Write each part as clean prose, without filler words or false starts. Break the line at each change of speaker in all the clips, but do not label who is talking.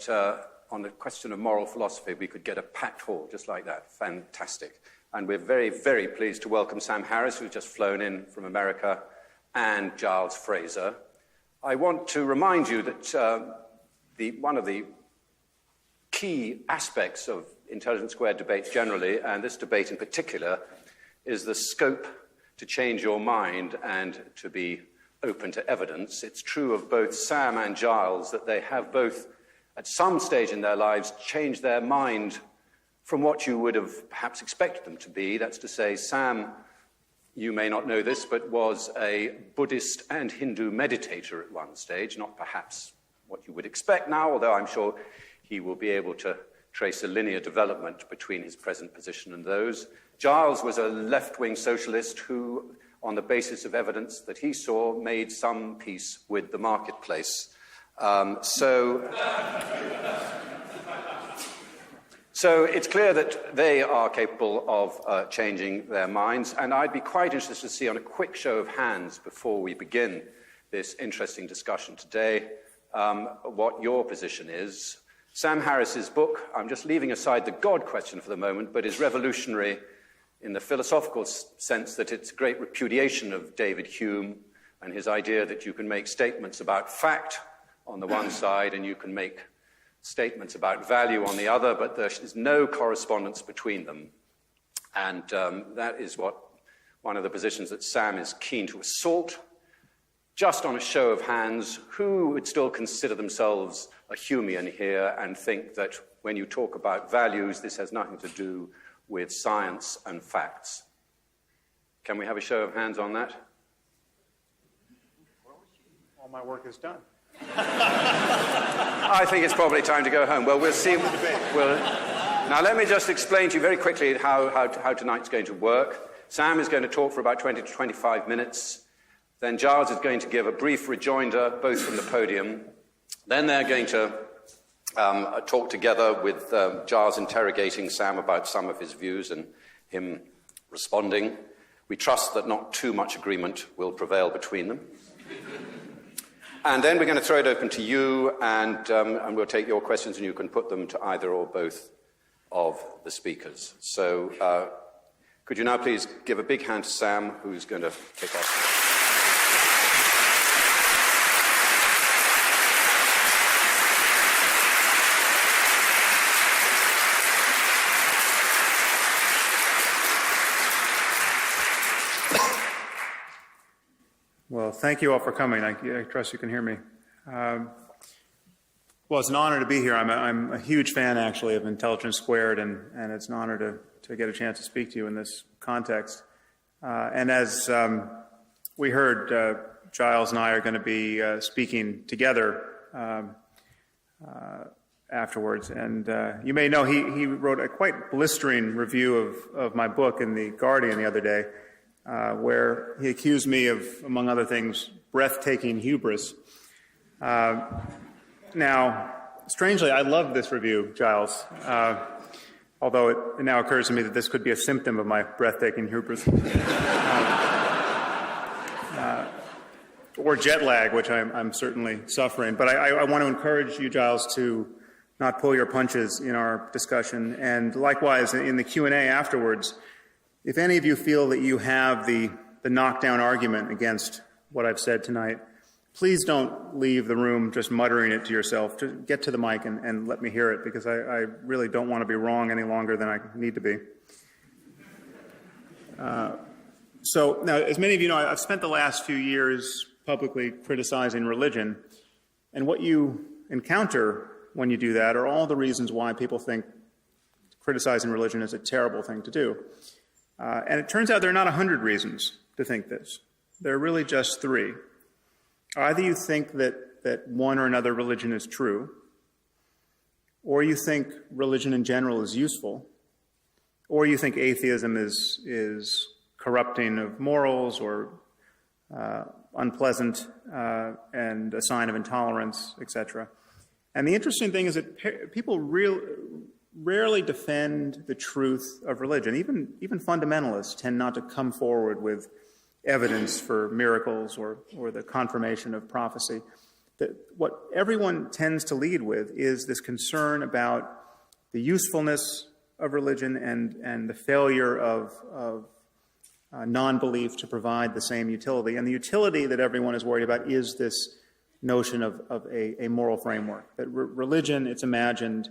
that on the question of moral philosophy, we could get a packed hall just like that. Fantastic. And we're very, very pleased to welcome Sam Harris, who's just flown in from America, and Giles Fraser. I want to remind you that one of the key aspects of intelligence squared debates generally, and this debate in particular, is the scope to change your mind and to be open to evidence. It's true of both Sam and Giles that they have both, at some stage in their lives, changed their mind from what you would have perhaps expected them to be. That's to say, Sam, you may not know this, but was a Buddhist and Hindu meditator at one stage, not perhaps what you would expect now, although I'm sure he will be able to trace a linear development between his present position and those. Giles was a left-wing socialist who, on the basis of evidence that he saw, made some peace with the marketplace. So it's clear that they are capable of changing their minds, and I'd be quite interested to see on a quick show of hands before we begin this interesting discussion today what your position is. Sam Harris's book, I'm just leaving aside the God question for the moment, but is revolutionary in the philosophical sense that it's a great repudiation of David Hume and his idea that you can make statements about fact on the one side and you can make statements about value on the other, but there is no correspondence between them. And that is one of the positions that Sam is keen to assault. Just on a show of hands, who would still consider themselves a Humean here and think that when you talk about values, this has nothing to do with science and facts? Can we have a show of hands on that?
All my work is done.
I think it's probably time to go home. Well, we'll see. Now, let me just explain to you very quickly how tonight's going to work. Sam is going to talk for about 20 to 25 minutes. Then Giles is going to give a brief rejoinder, both from the podium. Then they're going to talk together with Giles interrogating Sam about some of his views and him responding. We trust that not too much agreement will prevail between them. And then we're going to throw it open to you, and we'll take your questions, and you can put them to either or both of the speakers. So could you now please give a big hand to Sam, who's going to kick off.
Well, thank you all for coming. I trust you can hear me. Well, it's an honor to be here. I'm a huge fan, actually, of Intelligence Squared, and it's an honor to get a chance to speak to you in this context. And as we heard, Giles and I are going to be speaking together afterwards. And you may know he wrote a quite blistering review of my book in The Guardian the other day, where he accused me of, among other things, breathtaking hubris. Now, strangely, I love this review, Giles, although it now occurs to me that this could be a symptom of my breathtaking hubris. Or jet lag, which I'm certainly suffering. But I want to encourage you, Giles, to not pull your punches in our discussion. And likewise, in the Q&A afterwards, if any of you feel that you have the knockdown argument against what I've said tonight, please don't leave the room just muttering it to yourself. Just get to the mic and let me hear it, because I really don't want to be wrong any longer than I need to be. So now, as many of you know, I've spent the last few years publicly criticizing religion, and what you encounter when you do that are all the reasons why people think criticizing religion is a terrible thing to do. And it turns out there are not 100 reasons to think this. There are really just 3. Either you think that one or another religion is true, or you think religion in general is useful, or you think atheism is corrupting of morals or unpleasant and a sign of intolerance, etc. And the interesting thing is that people rarely defend the truth of religion. Even fundamentalists tend not to come forward with evidence for miracles or the confirmation of prophecy. that what everyone tends to lead with is this concern about the usefulness of religion and the failure of non-belief to provide the same utility. And the utility that everyone is worried about is this notion of a moral framework, that religion, it's imagined,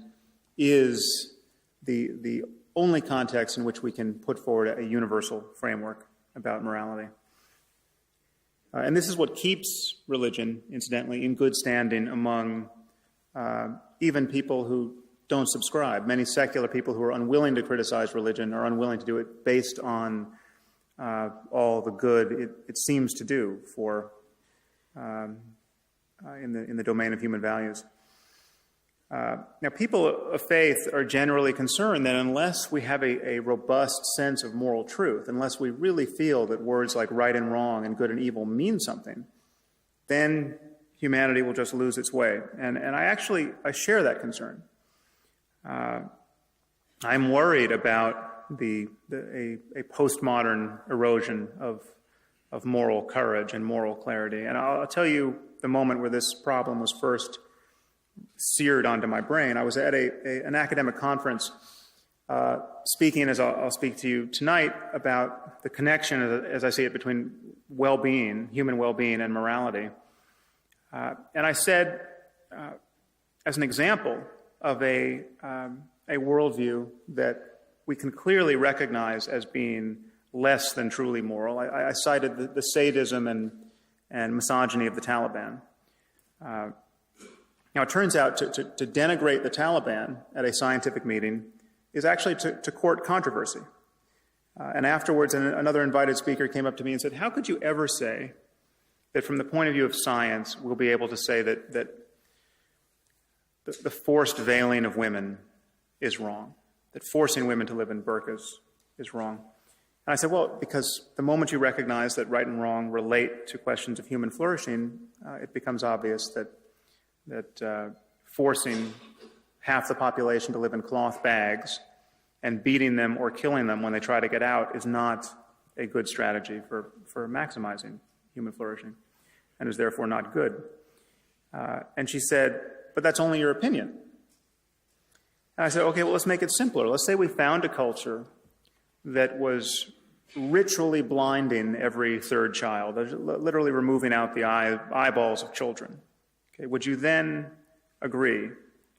is the only context in which we can put forward a universal framework about morality. And this is what keeps religion, incidentally, in good standing among even people who don't subscribe. Many secular people who are unwilling to criticize religion are unwilling to do it based on all the good it seems to do for in the domain of human values. Now, people of faith are generally concerned that unless we have a robust sense of moral truth, unless we really feel that words like right and wrong and good and evil mean something, then humanity will just lose its way. And I share that concern. I'm worried about a postmodern erosion of moral courage and moral clarity. And I'll tell you the moment where this problem was first seared onto my brain. I was at an academic conference speaking, as I'll speak to you tonight, about the connection, as I see it, between well-being, human well-being, and morality. And I said, as an example of a worldview that we can clearly recognize as being less than truly moral, I cited the sadism and misogyny of the Taliban. Now, it turns out to denigrate the Taliban at a scientific meeting is actually to court controversy. And afterwards, another invited speaker came up to me and said, how could you ever say that from the point of view of science, we'll be able to say that the forced veiling of women is wrong, that forcing women to live in burqas is wrong? And I said, well, because the moment you recognize that right and wrong relate to questions of human flourishing, it becomes obvious that forcing half the population to live in cloth bags and beating them or killing them when they try to get out is not a good strategy for maximizing human flourishing and is therefore not good. And she said, but that's only your opinion. And I said, okay, well, let's make it simpler. Let's say we found a culture that was ritually blinding every third child, literally removing out the eyeballs of children. Okay, would you then agree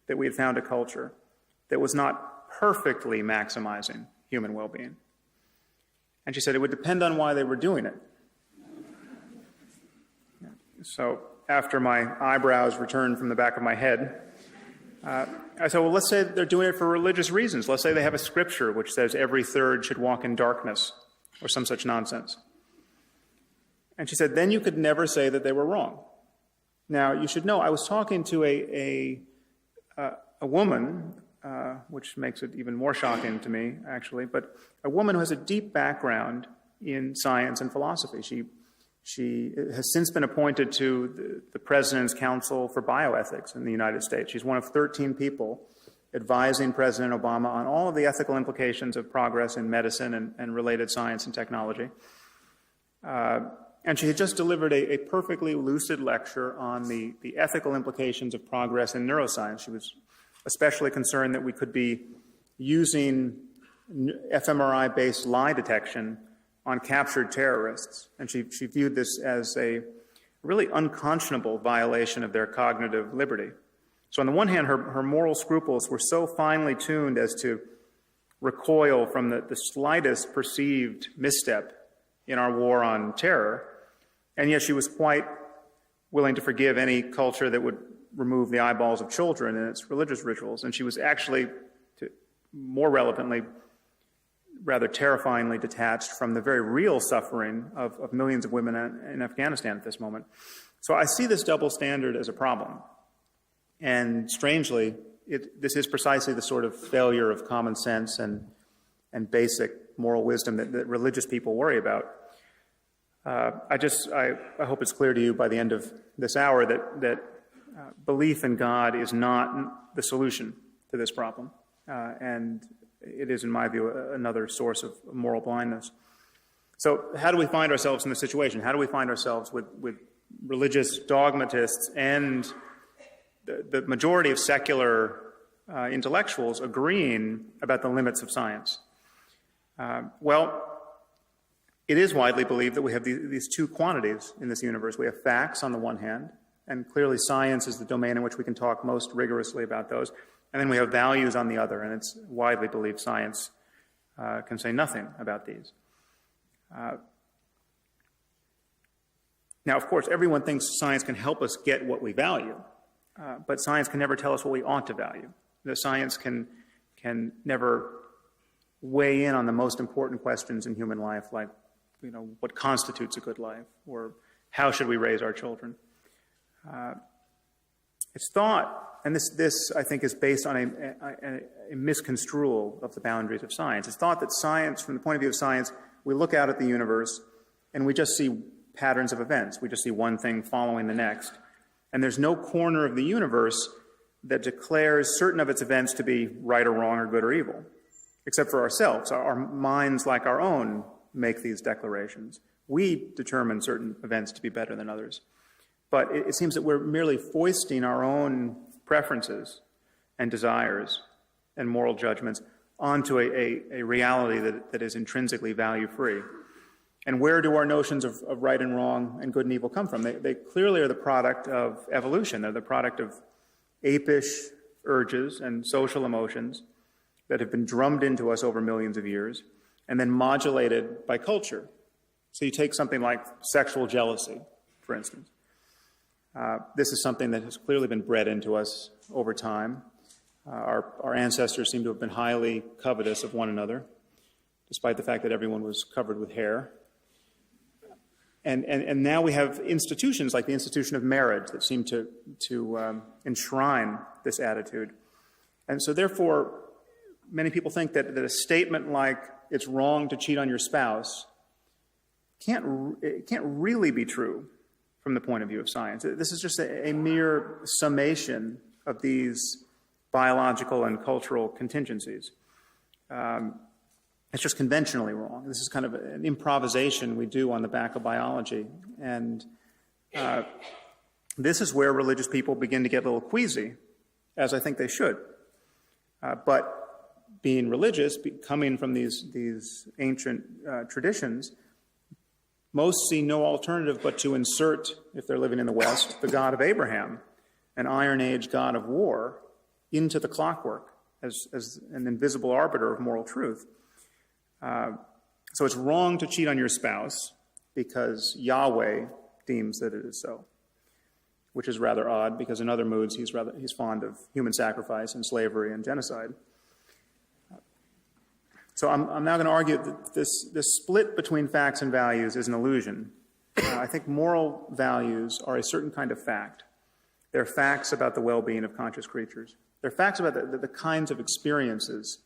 that we had found a culture that was not perfectly maximizing human well-being? And she said it would depend on why they were doing it. So after my eyebrows returned from the back of my head, I said, well, let's say they're doing it for religious reasons. Let's say they have a scripture which says every third should walk in darkness or some such nonsense. And she said, then you could never say that they were wrong. Now, you should know, I was talking to a woman, which makes it even more shocking to me, actually, but a woman who has a deep background in science and philosophy. She has since been appointed to the President's Council for Bioethics in the United States. She's one of 13 people advising President Obama on all of the ethical implications of progress in medicine and related science and technology. And she had just delivered a perfectly lucid lecture on the ethical implications of progress in neuroscience. She was especially concerned that we could be using fMRI-based lie detection on captured terrorists. And she viewed this as a really unconscionable violation of their cognitive liberty. So on the one hand, her moral scruples were so finely tuned as to recoil from the slightest perceived misstep in our war on terror. And yet she was quite willing to forgive any culture that would remove the eyeballs of children in its religious rituals. And she was actually, more relevantly, rather terrifyingly detached from the very real suffering of millions of women in Afghanistan at this moment. So I see this double standard as a problem. And strangely, this is precisely the sort of failure of common sense and basic moral wisdom that religious people worry about. I hope it's clear to you by the end of this hour that belief in God is not the solution to this problem. And it is, in my view, another source of moral blindness. So how do we find ourselves in this situation? How do we find ourselves with religious dogmatists and the majority of secular intellectuals agreeing about the limits of science. Well, it is widely believed that we have these two quantities in this universe. We have facts on the one hand, and clearly science is the domain in which we can talk most rigorously about those. And then we have values on the other, and it's widely believed science can say nothing about these. Now, of course, everyone thinks science can help us get what we value, but science can never tell us what we ought to value. The science can never weigh in on the most important questions in human life, like, what constitutes a good life, or how should we raise our children. It's thought, and this I think is based on a misconstrual of the boundaries of science. It's thought that science, from the point of view of science, we look out at the universe and we just see patterns of events. We just see one thing following the next. And there's no corner of the universe that declares certain of its events to be right or wrong or good or evil, except for ourselves. Our minds, like our own, make these declarations. We determine certain events to be better than others. But it seems that we're merely foisting our own preferences and desires and moral judgments onto a reality that is intrinsically value-free. And where do our notions of right and wrong and good and evil come from? They clearly are the product of evolution. They're the product of apish urges and social emotions that have been drummed into us over millions of years and then modulated by culture. So you take something like sexual jealousy, for instance. This is something that has clearly been bred into us over time. Our ancestors seem to have been highly covetous of one another, despite the fact that everyone was covered with hair. And now we have institutions like the institution of marriage that seem to enshrine this attitude. And so therefore, many people think that a statement like it's wrong to cheat on your spouse can't really be true from the point of view of science. This is just a mere summation of these biological and cultural contingencies. It's just conventionally wrong. This is kind of an improvisation we do on the back of biology. And this is where religious people begin to get a little queasy, as I think they should. But being religious, coming from these ancient traditions, most see no alternative but to insert, if they're living in the West, the God of Abraham, an Iron Age God of war, into the clockwork as an invisible arbiter of moral truth. So it's wrong to cheat on your spouse because Yahweh deems that it is so, which is rather odd because in other moods he's fond of human sacrifice and slavery and genocide. So I'm now going to argue that this split between facts and values is an illusion. I think moral values are a certain kind of fact. They're facts about the well-being of conscious creatures. They're facts about the kinds of experiences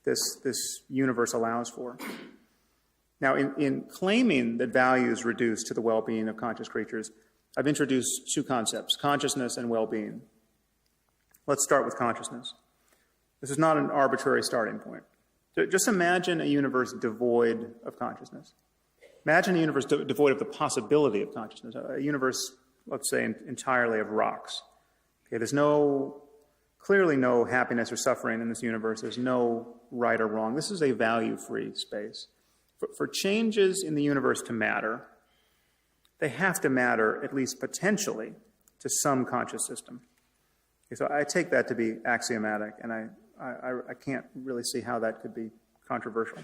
this universe allows for. Now, in claiming that values reduce to the well-being of conscious creatures, I've introduced two concepts, consciousness and well-being. Let's start with consciousness. This is not an arbitrary starting point. Just imagine a universe devoid of consciousness. Imagine a universe devoid of the possibility of consciousness, a universe, let's say, entirely of rocks. Okay, there's clearly no happiness or suffering in this universe. There's no right or wrong. This is a value-free space. For changes in the universe to matter, they have to matter, at least potentially, to some conscious system. Okay, so I take that to be axiomatic, and I can't really see how that could be controversial.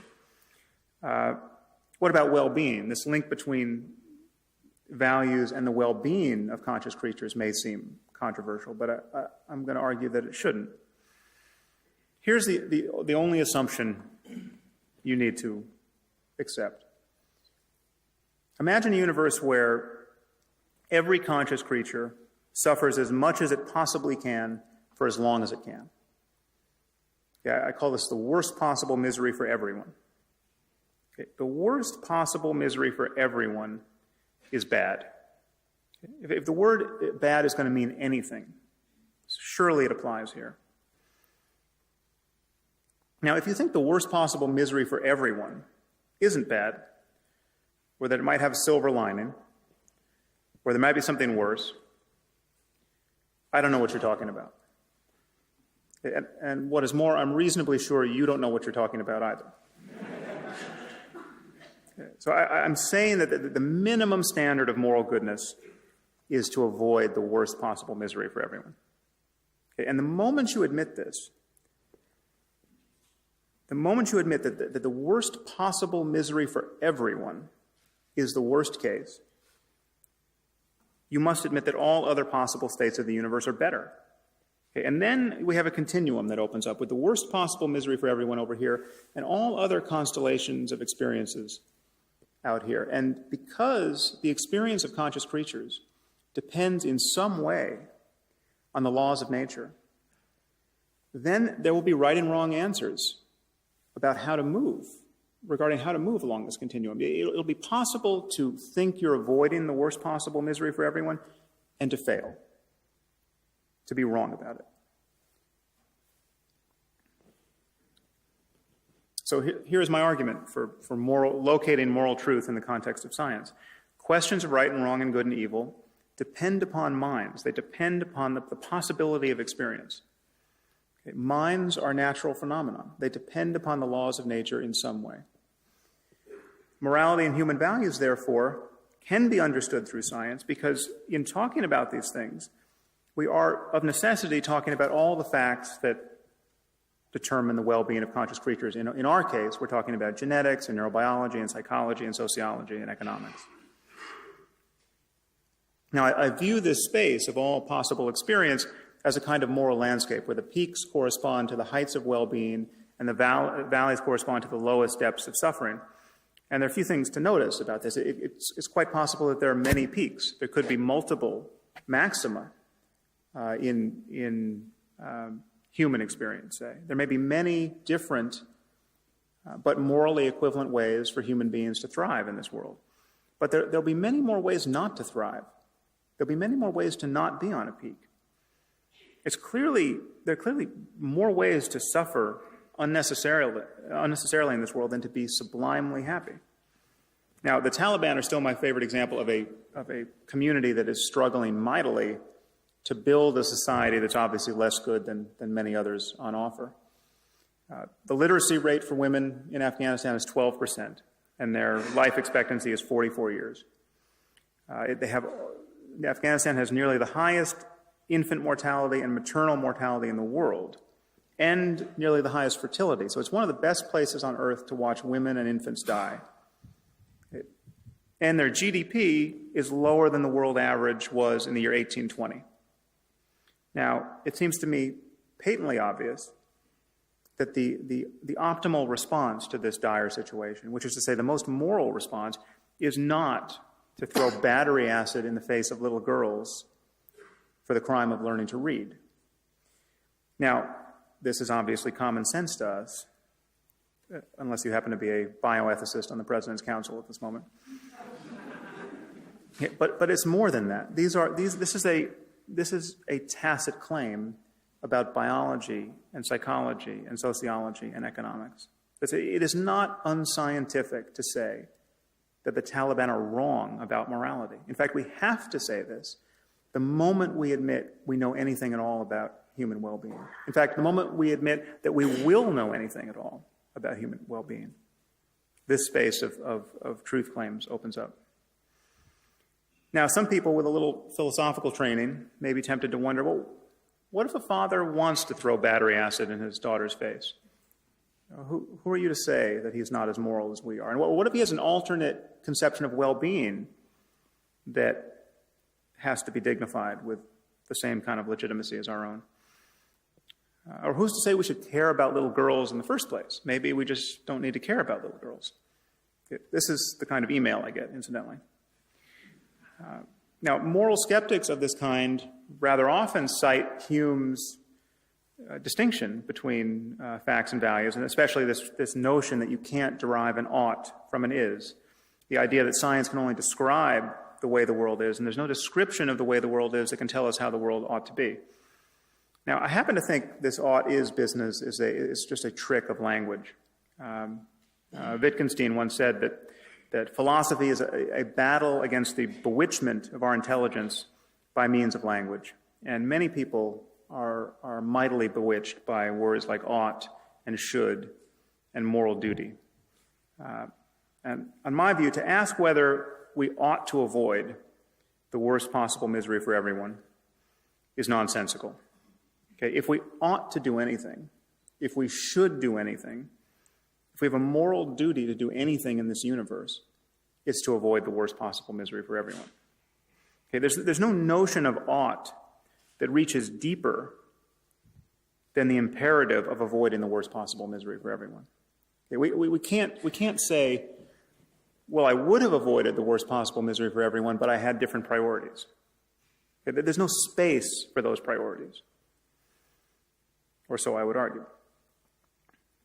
What about well-being? This link between values and the well-being of conscious creatures may seem controversial, but I'm going to argue that it shouldn't. Here's the only assumption you need to accept. Imagine a universe where every conscious creature suffers as much as it possibly can for as long as it can. Yeah, I call this the worst possible misery for everyone. Okay, the worst possible misery for everyone is bad. If the word bad is going to mean anything, surely it applies here. Now, if you think the worst possible misery for everyone isn't bad, or that it might have a silver lining, or there might be something worse. I don't know what you're talking about. And what is more, I'm reasonably sure you don't know what you're talking about either. So I'm saying that the minimum standard of moral goodness is to avoid the worst possible misery for everyone. Okay? And the moment you admit this, the moment you admit that the worst possible misery for everyone is the worst case, you must admit that all other possible states of the universe are better. Okay? And then we have a continuum that opens up with the worst possible misery for everyone over here and all other constellations of experiences out here. And because the experience of conscious creatures depends in some way on the laws of nature, then there will be right and wrong answers about how to move, regarding how to move along this continuum. It'll be possible to think you're avoiding the worst possible misery for everyone and to fail, to be wrong about it. So here's my argument for locating moral truth in the context of science. Questions of right and wrong and good and evil depend upon minds. They depend upon the possibility of experience. Okay? Minds are natural phenomena. They depend upon the laws of nature in some way. Morality and human values, therefore, can be understood through science because in talking about these things, we are of necessity talking about all the facts that determine the well-being of conscious creatures. In our case, we're talking about genetics and neurobiology and psychology and sociology and economics. Now, I view this space of all possible experience as a kind of moral landscape where the peaks correspond to the heights of well-being and the valleys correspond to the lowest depths of suffering. And there are a few things to notice about this. It's quite possible that there are many peaks. There could be multiple maxima in human experience, say. There may be many different but morally equivalent ways for human beings to thrive in this world. But there'll be many more ways not to thrive. There'll be many more ways to not be on a peak. There are clearly more ways to suffer unnecessarily in this world than to be sublimely happy. Now, the Taliban are still my favorite example of a community that is struggling mightily to build a society that's obviously less good than many others on offer. The literacy rate for women in Afghanistan is 12%, and their life expectancy is 44 years. Afghanistan has nearly the highest infant mortality and maternal mortality in the world, and nearly the highest fertility. So it's one of the best places on earth to watch women and infants die. And their GDP is lower than the world average was in the year 1820. Now, it seems to me patently obvious that the optimal response to this dire situation, which is to say the most moral response, is not to throw battery acid in the face of little girls for the crime of learning to read. Now, this is obviously common sense to us, unless you happen to be a bioethicist on the President's Council at this moment. Yeah, but it's more than that. This is a tacit claim about biology and psychology and sociology and economics. It is not unscientific to say that the Taliban are wrong about morality. In fact, we have to say this the moment we admit we know anything at all about human well-being. In fact, the moment we admit that we will know anything at all about human well-being, this space of truth claims opens up. Now, some people with a little philosophical training may be tempted to wonder, well, what if a father wants to throw battery acid in his daughter's face? Who are you to say that he's not as moral as we are? And what if he has an alternate conception of well-being that has to be dignified with the same kind of legitimacy as our own? Or who's to say we should care about little girls in the first place? Maybe we just don't need to care about little girls. This is the kind of email I get, incidentally. Now, moral skeptics of this kind rather often cite Hume's distinction between facts and values, and especially this notion that you can't derive an ought from an is. The idea that science can only describe the way the world is, and there's no description of the way the world is that can tell us how the world ought to be. Now, I happen to think this ought is business is just a trick of language. Wittgenstein once said that that philosophy is a battle against the bewitchment of our intelligence by means of language. And many people are mightily bewitched by words like ought and should and moral duty. And on my view, to ask whether we ought to avoid the worst possible misery for everyone is nonsensical. Okay, if we ought to do anything, if we should do anything, if we have a moral duty to do anything in this universe, it's to avoid the worst possible misery for everyone. Okay, there's no notion of ought that reaches deeper than the imperative of avoiding the worst possible misery for everyone. Okay, we can't say, well, I would have avoided the worst possible misery for everyone, but I had different priorities. Okay, there's no space for those priorities. Or so I would argue.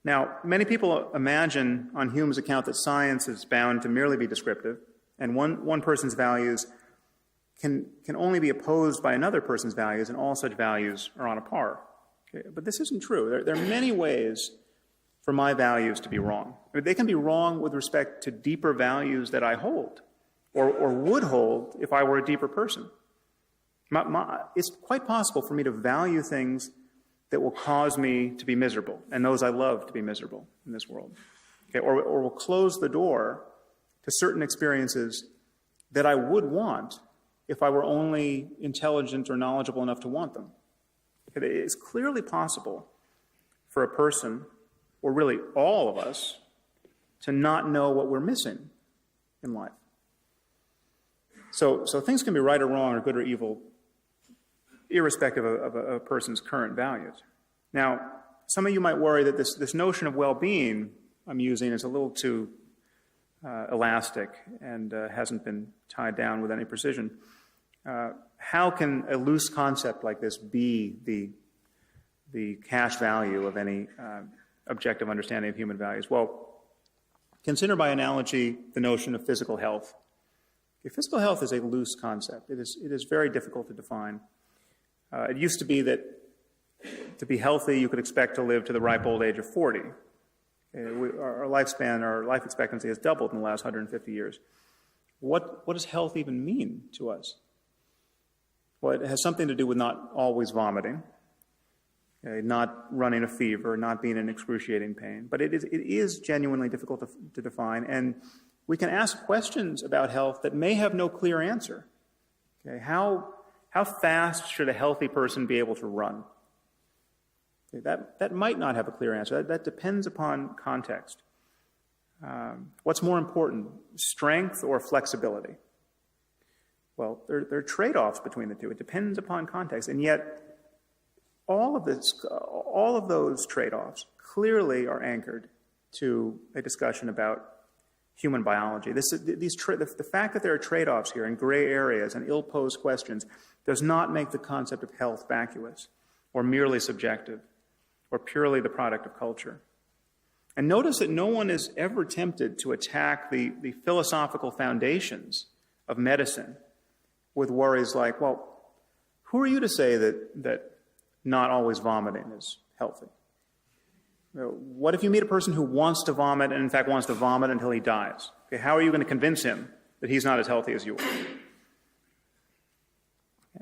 Now, many people imagine on Hume's account that science is bound to merely be descriptive, and one person's values can only be opposed by another person's values, and all such values are on a par. Okay, but this isn't true. There are many ways for my values to be wrong. I mean, they can be wrong with respect to deeper values that I hold, or would hold if I were a deeper person. It's quite possible for me to value things that will cause me to be miserable, and those I love to be miserable in this world. Okay, or will close the door to certain experiences that I would want if I were only intelligent or knowledgeable enough to want them. Okay, it's clearly possible for a person, or really all of us, to not know what we're missing in life. So things can be right or wrong, or good or evil, irrespective of a person's current values. Now, some of you might worry that this notion of well-being I'm using is a little too elastic and hasn't been tied down with any precision. How can a loose concept like this be the cash value of any objective understanding of human values? Well, consider by analogy the notion of physical health. Okay, physical health is a loose concept. It is very difficult to define. It used to be that to be healthy, you could expect to live to the ripe old age of 40. Our lifespan, our life expectancy has doubled in the last 150 years. What does health even mean to us? Well, it has something to do with not always vomiting, not running a fever, not being in excruciating pain. But it is genuinely difficult to define, and we can ask questions about health that may have no clear answer. Okay, how fast should a healthy person be able to run? Okay, that might not have a clear answer. That depends upon context. What's more important, strength or flexibility? Well, there are trade-offs between the two. It depends upon context, and yet all of those trade-offs clearly are anchored to a discussion about human biology. The fact that there are trade-offs here and gray areas and ill-posed questions does not make the concept of health vacuous or merely subjective or purely the product of culture. And notice that no one is ever tempted to attack the philosophical foundations of medicine with worries like, well, who are you to say that not always vomiting is healthy? What if you meet a person who wants to vomit and in fact wants to vomit until he dies? Okay, how are you going to convince him that he's not as healthy as you are?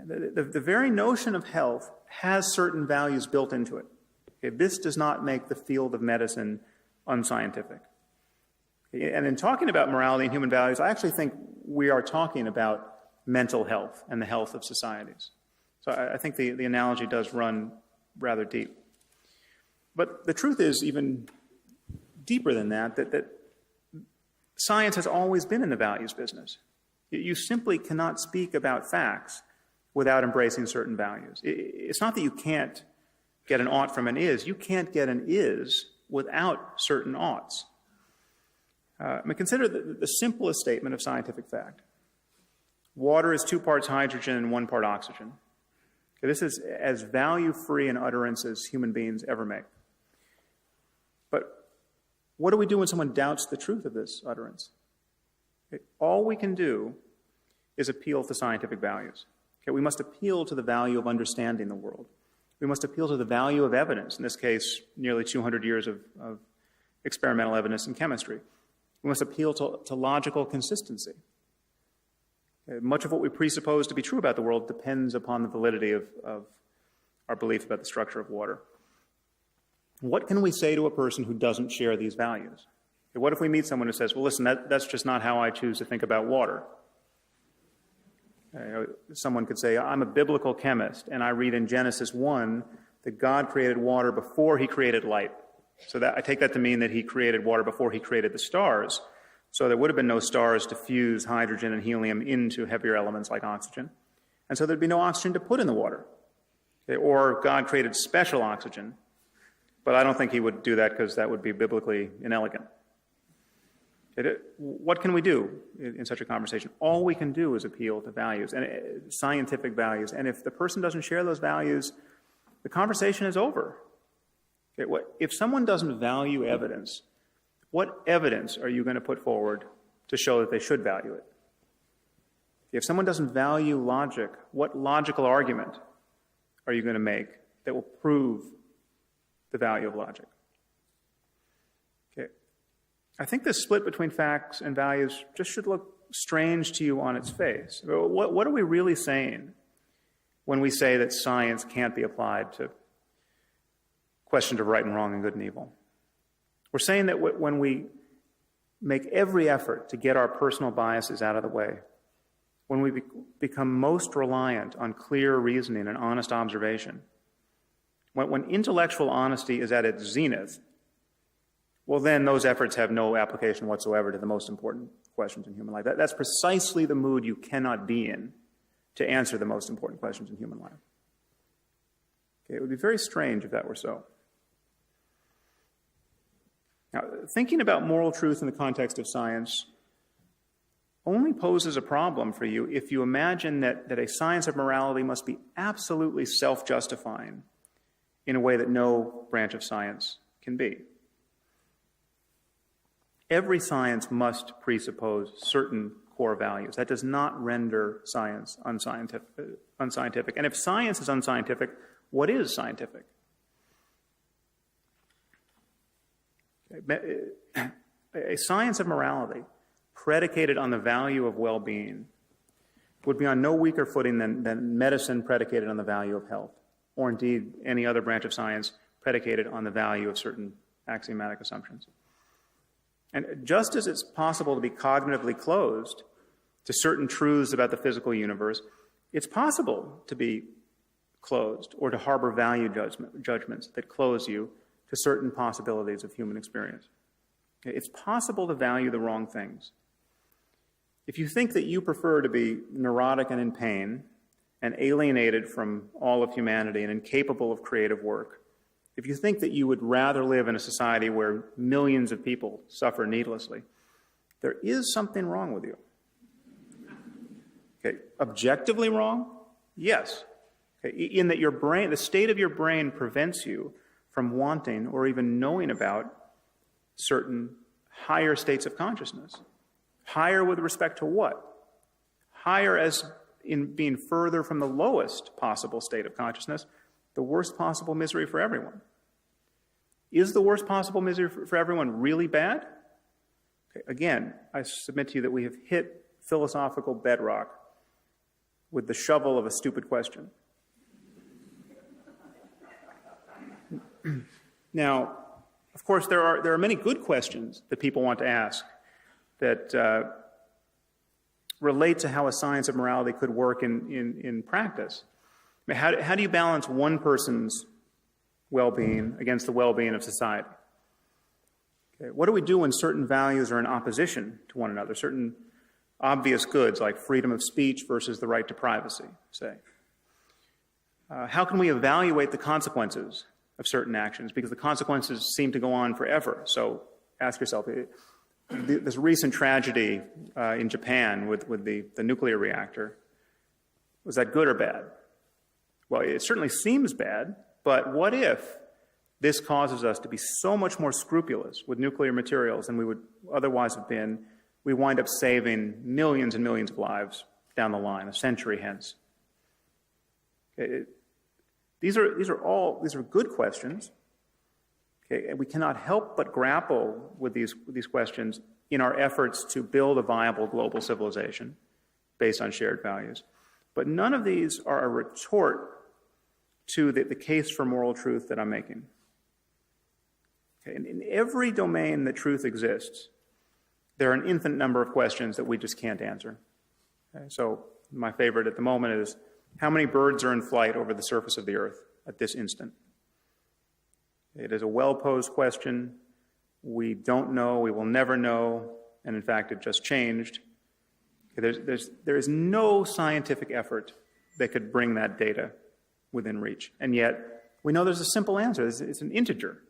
The very notion of health has certain values built into it. Okay, this does not make the field of medicine unscientific. Okay, and in talking about morality and human values, I actually think we are talking about mental health and the health of societies. So I think the analogy does run rather deep. But the truth is even deeper than that science has always been in the values business. You simply cannot speak about facts without embracing certain values. It's not that you can't get an ought from an is. You can't get an is without certain oughts. Consider the simplest statement of scientific fact. Water is 2 parts hydrogen and 1 part oxygen. Okay, this is as value-free an utterance as human beings ever make. But what do we do when someone doubts the truth of this utterance? Okay, all we can do is appeal to scientific values. Okay, we must appeal to the value of understanding the world. We must appeal to the value of evidence, in this case, nearly 200 years of experimental evidence in chemistry. We must appeal to logical consistency. Much of what we presuppose to be true about the world depends upon the validity of our belief about the structure of water. What can we say to a person who doesn't share these values? What if we meet someone who says, well, listen, that's just not how I choose to think about water? Someone could say, I'm a biblical chemist, and I read in Genesis 1 that God created water before he created light. So that I take that to mean that he created water before he created the stars. So there would have been no stars to fuse hydrogen and helium into heavier elements like oxygen. And so there'd be no oxygen to put in the water. Or God created special oxygen. But I don't think he would do that because that would be biblically inelegant. What can we do in such a conversation? All we can do is appeal to values, and scientific values. And if the person doesn't share those values, the conversation is over. If someone doesn't value evidence, what evidence are you going to put forward to show that they should value it? If someone doesn't value logic, what logical argument are you going to make that will prove the value of logic? Okay. I think this split between facts and values just should look strange to you on its face. What are we really saying when we say that science can't be applied to questions of right and wrong and good and evil? We're saying that when we make every effort to get our personal biases out of the way, when we become most reliant on clear reasoning and honest observation, when intellectual honesty is at its zenith, well, then those efforts have no application whatsoever to the most important questions in human life. That's precisely the mood you cannot be in to answer the most important questions in human life. Okay, it would be very strange if that were so. Now, thinking about moral truth in the context of science only poses a problem for you if you imagine that a science of morality must be absolutely self-justifying in a way that no branch of science can be. Every science must presuppose certain core values. That does not render science unscientific. And if science is unscientific, what is scientific? A science of morality predicated on the value of well-being would be on no weaker footing than medicine predicated on the value of health, or indeed any other branch of science predicated on the value of certain axiomatic assumptions. And just as it's possible to be cognitively closed to certain truths about the physical universe, it's possible to be closed or to harbor value judgments that close you to certain possibilities of human experience. It's possible to value the wrong things. If you think that you prefer to be neurotic and in pain and alienated from all of humanity and incapable of creative work, if you think that you would rather live in a society where millions of people suffer needlessly, there is something wrong with you. Okay, objectively wrong? Yes. Okay, in that your brain, the state of your brain prevents you from wanting or even knowing about certain higher states of consciousness. Higher with respect to what? Higher as in being further from the lowest possible state of consciousness, the worst possible misery for everyone. Is the worst possible misery for everyone really bad? Okay, again, I submit to you that we have hit philosophical bedrock with the shovel of a stupid question. Now, of course, there are many good questions that people want to ask that relate to how a science of morality could work in practice. I mean, how do you balance one person's well-being against the well-being of society? Okay, what do we do when certain values are in opposition to one another, certain obvious goods like freedom of speech versus the right to privacy, say? How can we evaluate the consequences of certain actions? Because the consequences seem to go on forever. So ask yourself, this recent tragedy in Japan with the nuclear reactor, was that good or bad? Well, it certainly seems bad, but what if this causes us to be so much more scrupulous with nuclear materials than we would otherwise have been? We wind up saving millions and millions of lives down the line, a century hence. Okay, these are good questions. Okay, and we cannot help but grapple with these questions in our efforts to build a viable global civilization based on shared values. But none of these are a retort to the case for moral truth that I'm making. Okay, in every domain that truth exists, there are an infinite number of questions that we just can't answer. Okay, so my favorite at the moment is, how many birds are in flight over the surface of the earth at this instant? It is a well-posed question. We don't know, we will never know, and in fact, it just changed. There is no scientific effort that could bring that data within reach. And yet, we know there's a simple answer. It's an integer.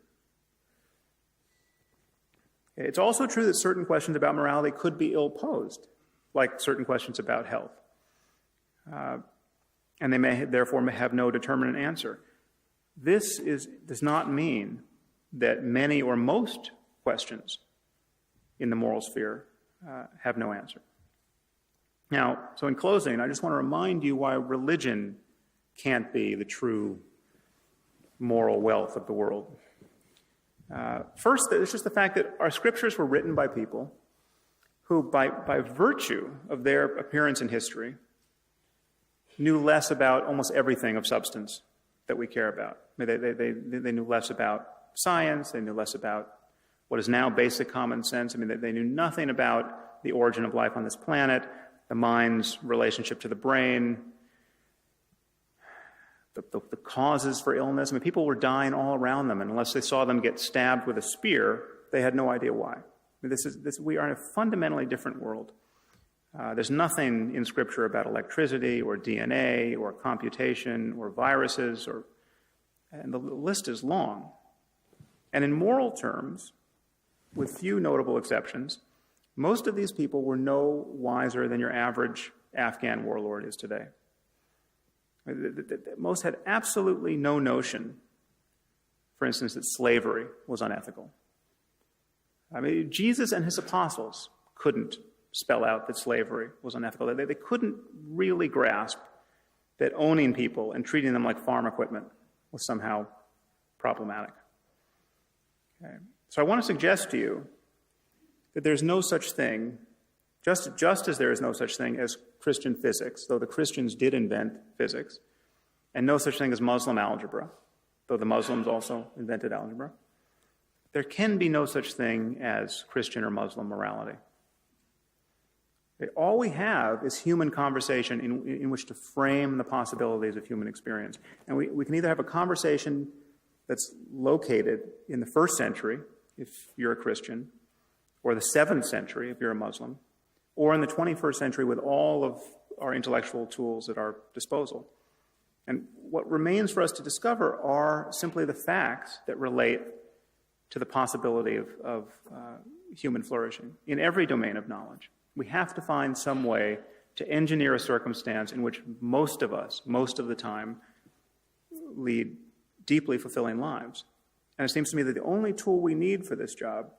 It's also true that certain questions about morality could be ill-posed, like certain questions about health. And they may therefore have no determinate answer. This does not mean that many or most questions in the moral sphere have no answer. Now, so in closing, I just want to remind you why religion can't be the true moral wealth of the world. First, there's just the fact that our scriptures were written by people who, by virtue of their appearance in history, knew less about almost everything of substance that we care about. I mean, they knew less about science, they knew less about what is now basic common sense. I mean, they knew nothing about the origin of life on this planet, the mind's relationship to the brain, the causes for illness. I mean, people were dying all around them, and unless they saw them get stabbed with a spear, they had no idea why. I mean, we are in a fundamentally different world. There's nothing in Scripture about electricity or DNA or computation or viruses, and the list is long. And in moral terms, with few notable exceptions, most of these people were no wiser than your average Afghan warlord is today. Most had absolutely no notion, for instance, that slavery was unethical. I mean, Jesus and his apostles couldn't spell out that slavery was unethical. They couldn't really grasp that owning people and treating them like farm equipment was somehow problematic. Okay. So I want to suggest to you that there's no such thing, just as there is no such thing as Christian physics, though the Christians did invent physics, and no such thing as Muslim algebra, though the Muslims also invented algebra. There can be no such thing as Christian or Muslim morality. All we have is human conversation in which to frame the possibilities of human experience. And we can either have a conversation that's located in the 1st century, if you're a Christian, or the 7th century, if you're a Muslim, or in the 21st century with all of our intellectual tools at our disposal. And what remains for us to discover are simply the facts that relate to the possibility of human flourishing in every domain of knowledge. We have to find some way to engineer a circumstance in which most of us, most of the time, lead deeply fulfilling lives. And it seems to me that the only tool we need for this job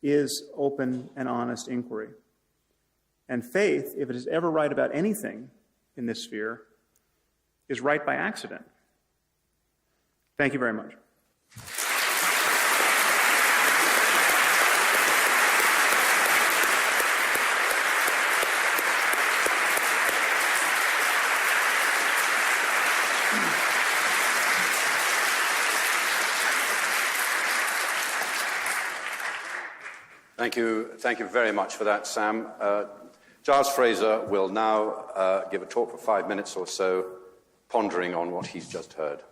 is open and honest inquiry. And faith, if it is ever right about anything in this sphere, is right by accident. Thank you very much.
Thank you very much for that, Sam. Giles Fraser will now give a talk for 5 minutes or so, pondering on what he's just heard.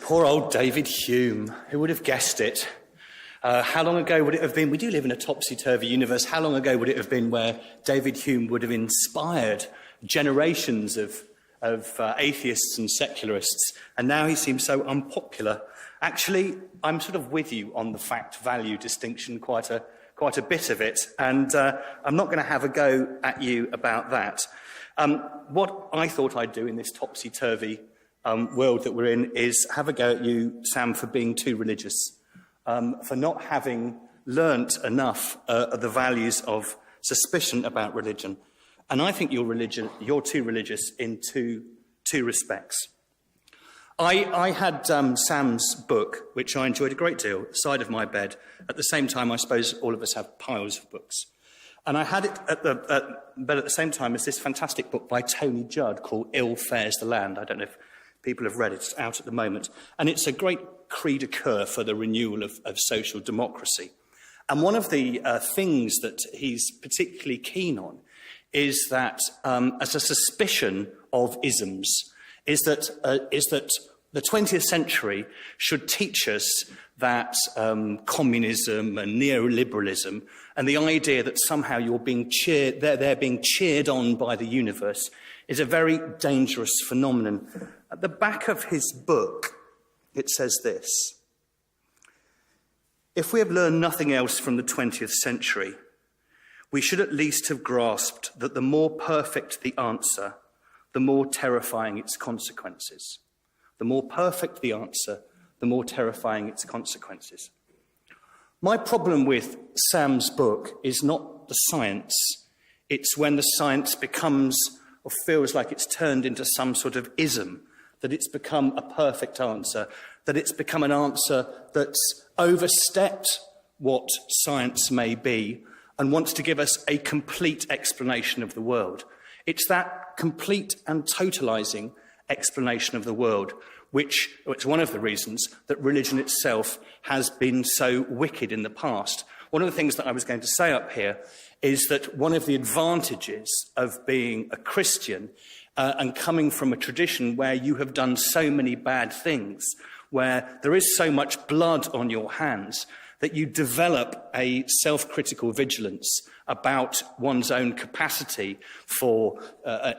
Poor old David Hume. Who would have guessed it? How long ago would it have been? We do live in a topsy-turvy universe. How long ago would it have been where David Hume would have inspired generations of atheists and secularists, and now he seems so unpopular? Actually, I'm sort of with you on the fact-value distinction, quite a bit of it, and I'm not going to have a go at you about that. What I thought I'd do in this topsy-turvy world that we're in is have a go at you, Sam, for being too religious, for not having learnt enough of the values of suspicion about religion. And I think you're too religious in two respects. I had Sam's book, which I enjoyed a great deal, at the side of my bed. At the same time, I suppose all of us have piles of books. And I had it at the bed at the same time as this fantastic book by Tony Judd called Ill Fares the Land. I don't know if people have read it. It's out at the moment. And it's a great cri de coeur for the renewal of social democracy. And one of the things that he's particularly keen on is that, as a suspicion of isms, is that the 20th century should teach us that communism and neoliberalism and the idea that somehow they're being cheered on by the universe is a very dangerous phenomenon. At the back of his book, it says this: if we have learned nothing else from the 20th century, we should at least have grasped that the more perfect the answer, the more terrifying its consequences. The more perfect the answer, the more terrifying its consequences. My problem with Sam's book is not the science. It's when the science becomes or feels like it's turned into some sort of ism, that it's become a perfect answer, that it's become an answer that's overstepped what science may be and wants to give us a complete explanation of the world. It's that complete and totalizing explanation of the world, which it's one of the reasons that religion itself has been so wicked in the past. One of the things that I was going to say up here is that one of the advantages of being a Christian and coming from a tradition where you have done so many bad things, where there is so much blood on your hands, that you develop a self-critical vigilance about one's own capacity for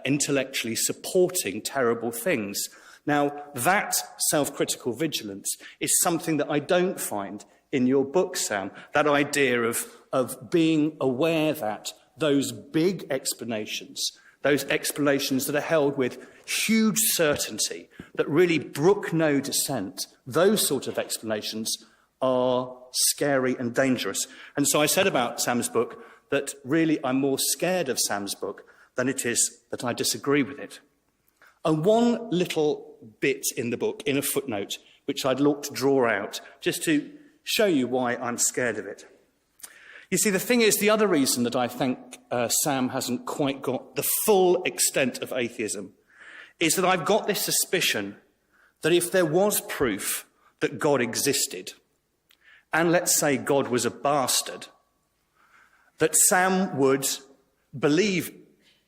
intellectually supporting terrible things. Now, that self-critical vigilance is something that I don't find in your book, Sam, that idea of being aware that those big explanations, those explanations that are held with huge certainty, that really brook no dissent, those sort of explanations are scary and dangerous. And so I said about Sam's book that really I'm more scared of Sam's book than it is that I disagree with it. And one little bit in the book, in a footnote, which I'd look to draw out, just to show you why I'm scared of it. You see, the thing is, the other reason that I think Sam hasn't quite got the full extent of atheism is that I've got this suspicion that if there was proof that God existed, and let's say God was a bastard, that Sam would believe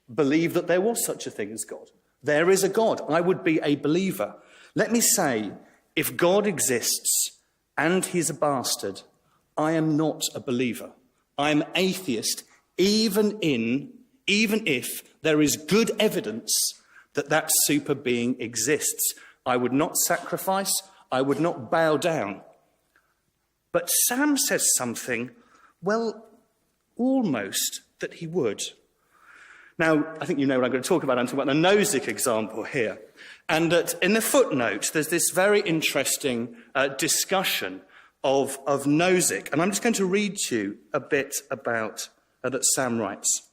that there was such a thing as God. There is a God. I would be a believer. Let me say, if God exists and he's a bastard, I am not a believer. I am atheist, even if there is good evidence that that super being exists. I would not sacrifice. I would not bow down. But Sam says something, well, almost that he would. Now, I think you know what I'm going to talk about. I'm talking about the Nozick example here. And that in the footnote, there's this very interesting discussion of Nozick. And I'm just going to read to you a bit about that Sam writes.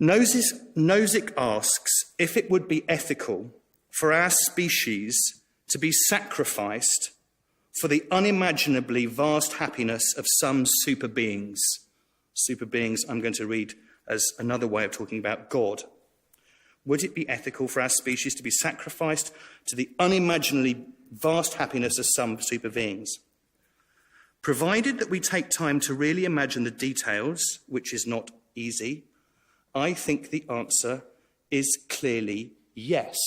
Nozick asks if it would be ethical for our species to be sacrificed for the unimaginably vast happiness of some super beings. Super beings, I'm going to read as another way of talking about God. Would it be ethical for our species to be sacrificed to the unimaginably vast happiness of some super beings? Provided that we take time to really imagine the details, which is not easy, I think the answer is clearly yes.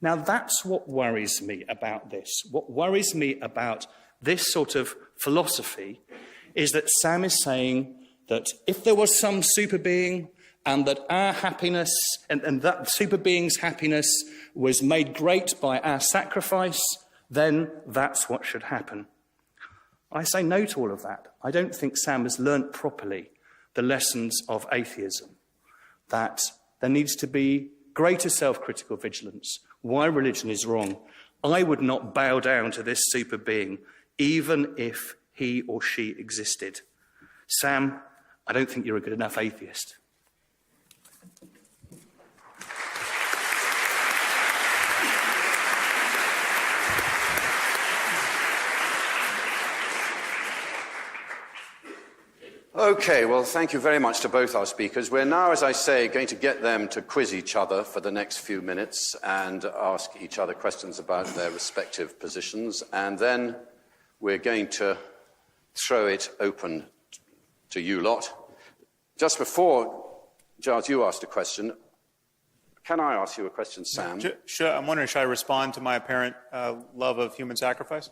Now, that's what worries me about this. What worries me about this sort of philosophy is that Sam is saying that if there was some super being and that our happiness and that super being's happiness was made great by our sacrifice, then that's what should happen. I say no to all of that. I don't think Sam has learnt properly the lessons of atheism, that there needs to be greater self-critical vigilance, why religion is wrong. I would not bow down to this super being, even if he or she existed. Sam, I don't think you're a good enough atheist.
Okay, well, thank you very much to both our speakers. We're now, as I say, going to get them to quiz each other for the next few minutes and ask each other questions about their respective positions. And then we're going to throw it open to you lot. Just before, Giles, you asked a question. Can I ask you a question, Sam?
I'm wondering, should I respond to my apparent love of human sacrifice?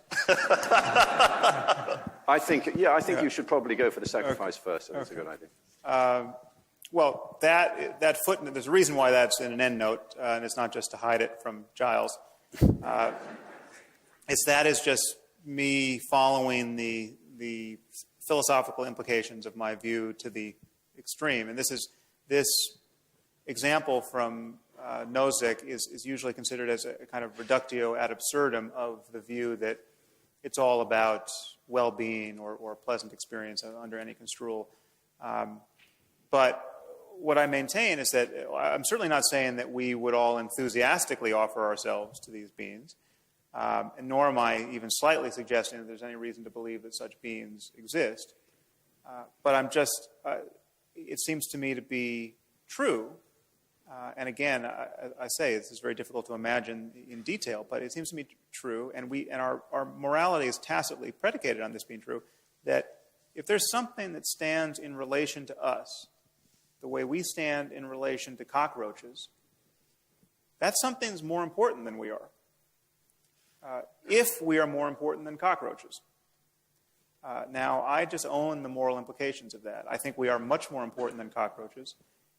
I think you should probably go for the sacrifice first. That's a good idea.
Well, that footnote, there's a reason why that's in an endnote, and it's not just to hide it from Giles. That is just me following the philosophical implications of my view to the extreme. And this example from Nozick is usually considered as a kind of reductio ad absurdum of the view that it's all about well-being or pleasant experience under any construal. But what I maintain is that I'm certainly not saying that we would all enthusiastically offer ourselves to these beings, and nor am I even slightly suggesting that there's any reason to believe that such beings exist. But I'm just, it seems to me to be true. And again, I say this is very difficult to imagine in detail, but it seems to me true, and our morality is tacitly predicated on this being true, that if there's something that stands in relation to us, the way we stand in relation to cockroaches, that something's more important than we are. If we are more important than cockroaches. Now, I just own the moral implications of that. I think we are much more important than cockroaches.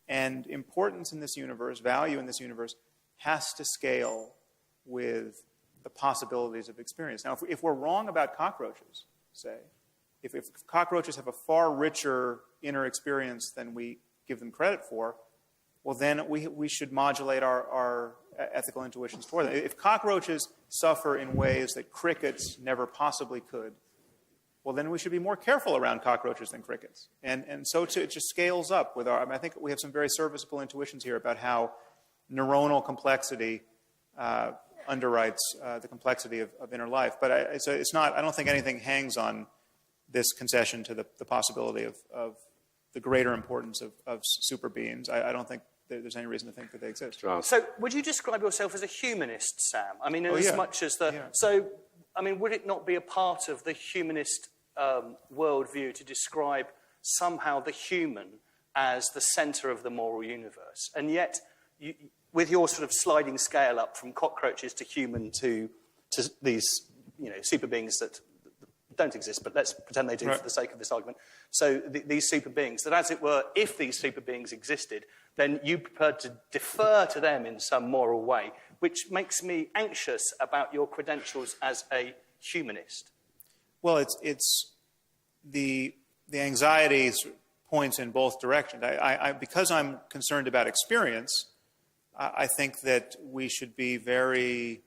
And importance in this universe, value in this universe, has to scale with the possibilities of experience. Now, if we're wrong about cockroaches, say, if cockroaches have a far richer inner experience than we give them credit for, well, then we should modulate our ethical intuitions for them. If cockroaches suffer in ways that crickets never possibly could, well, then we should be more careful around cockroaches than crickets. And so it just scales up with I think we have some very serviceable intuitions here about how neuronal complexity underwrites the complexity of inner life. But it's not, I don't think anything hangs on this concession to the possibility of the greater importance of super beings. I don't think there's any reason to think that they exist.
So would you describe yourself as a humanist, Sam? I mean, much as the... Yeah. So, I mean, would it not be a part of the humanist worldview to describe somehow the human as the centre of the moral universe? And yet, with your sort of sliding scale up from cockroaches to human to these, super beings that don't exist, but let's pretend they do for the sake of this argument. So these super beings, that as it were, if these super beings existed, then you prefer to defer to them in some moral way, which makes me anxious about your credentials as a humanist.
Well, it's the anxiety points in both directions. Because I'm concerned about experience, I think that we should be very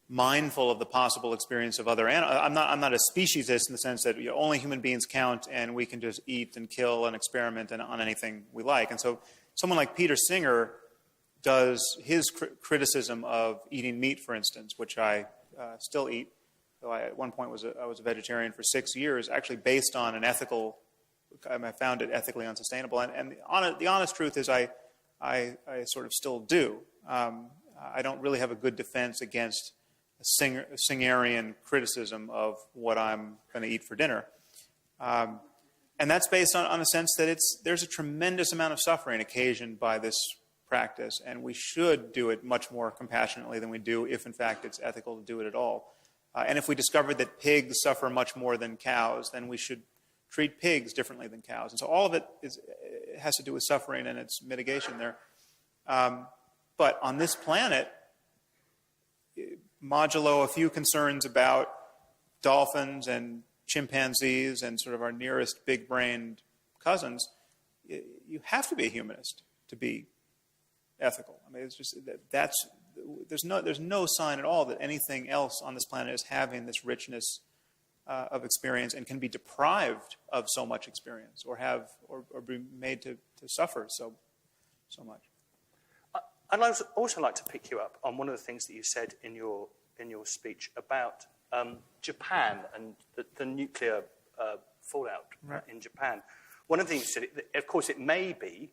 mindful of the possible experience of other animals. I'm not a speciesist in the sense that only human beings count and we can just eat and kill and experiment on anything we like. And so someone like Peter Singer does his criticism of eating meat, for instance, which I still eat, though I at one point I was a vegetarian for 6 years, actually based on an ethical, I found it ethically unsustainable. And the honest truth is I sort of still do. I don't really have a good defense against Singerian criticism of what I'm going to eat for dinner. And that's based on a sense that there's a tremendous amount of suffering occasioned by this practice, and we should do it much more compassionately than we do if, in fact, it's ethical to do it at all. And if we discovered that pigs suffer much more than cows, then we should treat pigs differently than cows. And so all of it has to do with suffering and its mitigation there. But on this planet, modulo a few concerns about dolphins and chimpanzees and sort of our nearest big-brained cousins, you have to be a humanist to be ethical. I mean, it's just there's no sign at all that anything else on this planet is having this richness of experience and can be deprived of so much experience or be made to suffer so much.
I'd also like to pick you up on one of the things that you said in your speech about Japan and the nuclear fallout in Japan. One of the things you said, of course, it may be,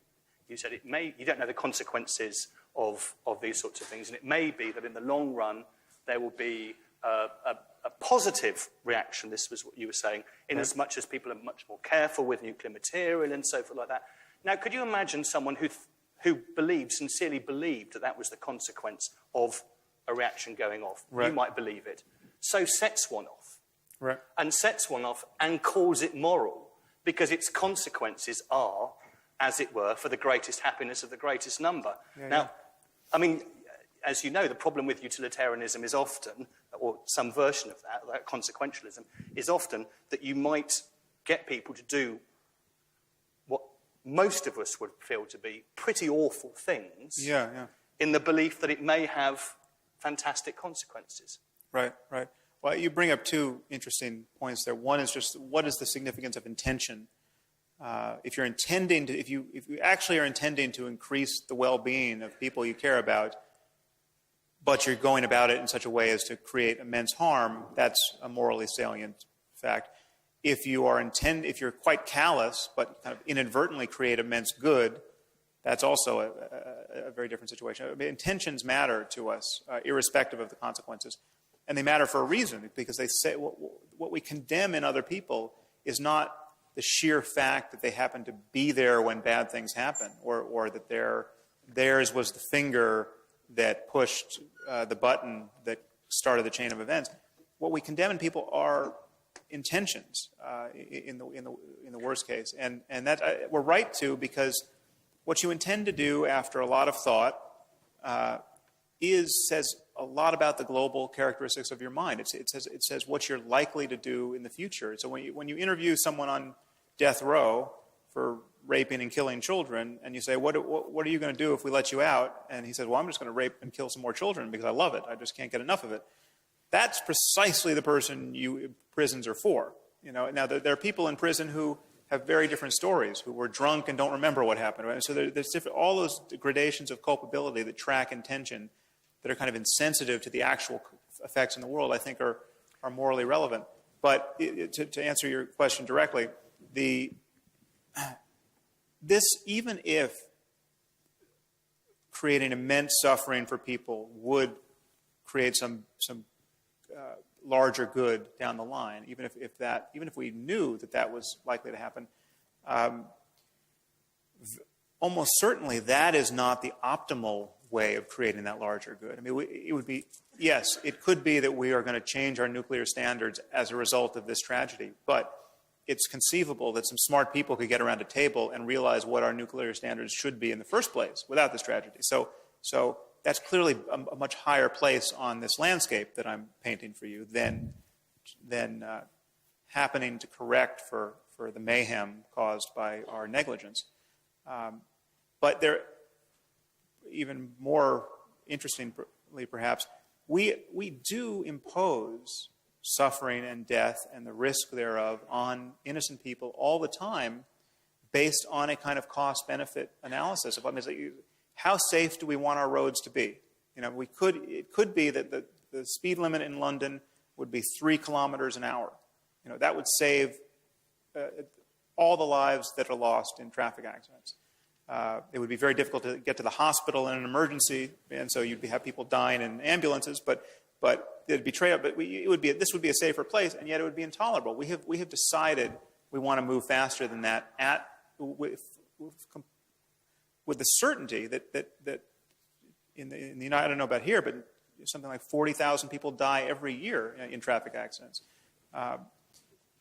you said it may, you don't know the consequences of these sorts of things, and it may be that in the long run there will be a positive reaction, this was what you were saying, in as much as people are much more careful with nuclear material and so forth like that. Now, could you imagine someone who sincerely believed that was the consequence of a reaction going off?
Right.
You might believe it. So sets one off.
Right.
And sets one off and calls it moral because its consequences are, as it were, for the greatest happiness of the greatest number. Now, I mean, as you know, the problem with utilitarianism is often, or some version of that consequentialism, is often that you might get people to do what most of us would feel to be pretty awful things in the belief that it may have fantastic consequences.
Right, right. Well, you bring up two interesting points there. One is just what is the significance of intention? If you actually are intending to increase the well-being of people you care about, but you're going about it in such a way as to create immense harm, that's a morally salient fact. If you're quite callous, but kind of inadvertently create immense good, that's also a very different situation. I mean, intentions matter to us, irrespective of the consequences. And they matter for a reason, because they say what we condemn in other people is not the sheer fact that they happen to be there when bad things happen, or that theirs was the finger that pushed the button that started the chain of events. What we condemn in people are intentions, in the worst case, and that we're right to, because what you intend to do after a lot of thought says a lot about the global characteristics of your mind. It says what you're likely to do in the future. So when you interview someone on death row for raping and killing children, and you say, what are you going to do if we let you out? And he says, well, I'm just going to rape and kill some more children because I love it. I just can't get enough of it. That's precisely the person prisons are for. Now there are people in prison who have very different stories, who were drunk and don't remember what happened. Right? So there's all those gradations of culpability that track intention that are kind of insensitive to the actual effects in the world, I think are morally relevant. But to answer your question directly, even if creating immense suffering for people would create some larger good down the line, even if we knew that was likely to happen, almost certainly that is not the optimal way of creating that larger good. I mean, it would be, yes, it could be that we are going to change our nuclear standards as a result of this tragedy, but it's conceivable that some smart people could get around a table and realize what our nuclear standards should be in the first place without this tragedy. So that's clearly a much higher place on this landscape that I'm painting for you than happening to correct for the mayhem caused by our negligence. But there, even more interestingly perhaps, we do impose suffering and death and the risk thereof on innocent people all the time based on a kind of cost-benefit analysis of how safe do we want our roads to be? It could be that the speed limit in London would be 3 kilometers an hour. That would save all the lives that are lost in traffic accidents. It would be very difficult to get to the hospital in an emergency, and so you'd have people dying in ambulances. But it'd be this would be a safer place, and yet it would be intolerable. We have decided we want to move faster than that with the certainty that in the United, I don't know about here, but something like 40,000 people die every year in traffic accidents,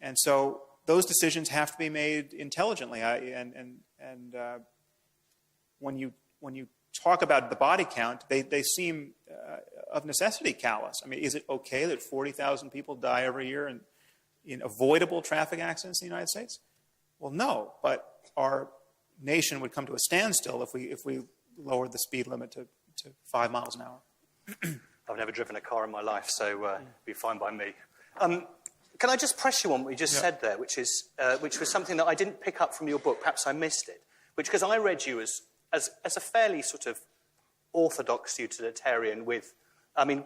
and so those decisions have to be made intelligently. When you talk about the body count, they seem of necessity callous. I mean, is it okay that 40,000 people die every year in avoidable traffic accidents in the United States? Well, no, but our nation would come to a standstill if we lowered the speed limit to 5 miles an hour.
I've never driven a car in my life, so it'd be fine by me. Can I just press you on what you just said there, which was something that I didn't pick up from your book, perhaps I missed it, because I read you as a fairly sort of orthodox utilitarian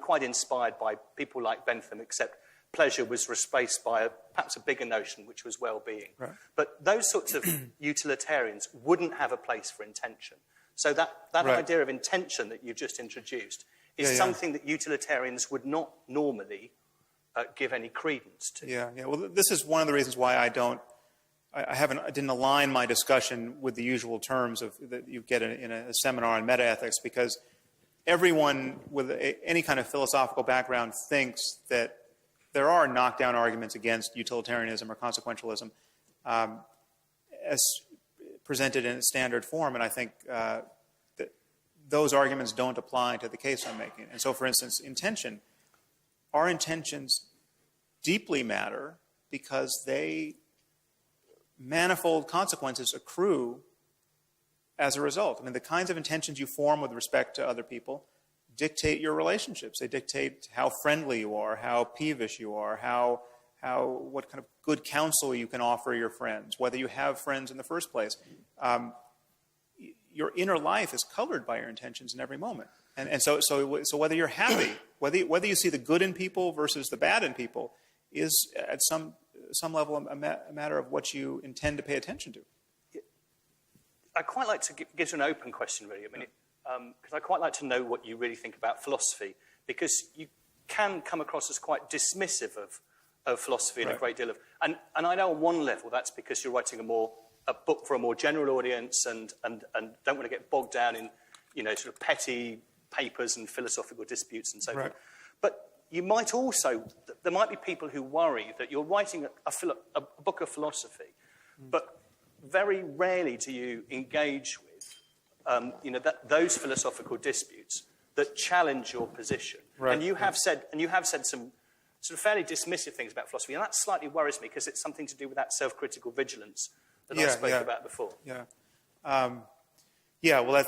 quite inspired by people like Bentham, except pleasure was replaced by perhaps a bigger notion, which was well-being.
Right.
But those sorts of utilitarians wouldn't have a place for intention. So that
Right.
idea of intention that you've just introduced is something that utilitarians would not normally give any credence to.
Yeah. Well, this is one of the reasons why I didn't align my discussion with the usual terms that you get in a seminar on metaethics, because everyone with any kind of philosophical background thinks that there are knockdown arguments against utilitarianism or consequentialism as presented in its standard form, and I think that those arguments don't apply to the case I'm making. And so, for instance, intention. Our intentions deeply matter because manifold consequences accrue as a result. I mean, the kinds of intentions you form with respect to other people dictate your relationships. They dictate how friendly you are, how peevish you are, what kind of good counsel you can offer your friends, whether you have friends in the first place. Your inner life is colored by your intentions in every moment. And so whether you're happy, whether you see the good in people versus the bad in people, is at some level a matter of what you intend to pay attention to.
I'd quite like to give you an open question, really. I mean, because I'd quite like to know what you really think about philosophy, because you can come across as quite dismissive of philosophy in a great deal of... And I know on one level that's because you're writing a book for a more general audience and don't want to get bogged down in, sort of petty papers and philosophical disputes and so forth. But you might also... There might be people who worry that you're writing a book of philosophy, but very rarely do you engage with, those philosophical disputes that challenge your position.
Right.
And you have said some sort of fairly dismissive things about philosophy, and that slightly worries me because it's something to do with that self-critical vigilance that I spoke about before.
Well,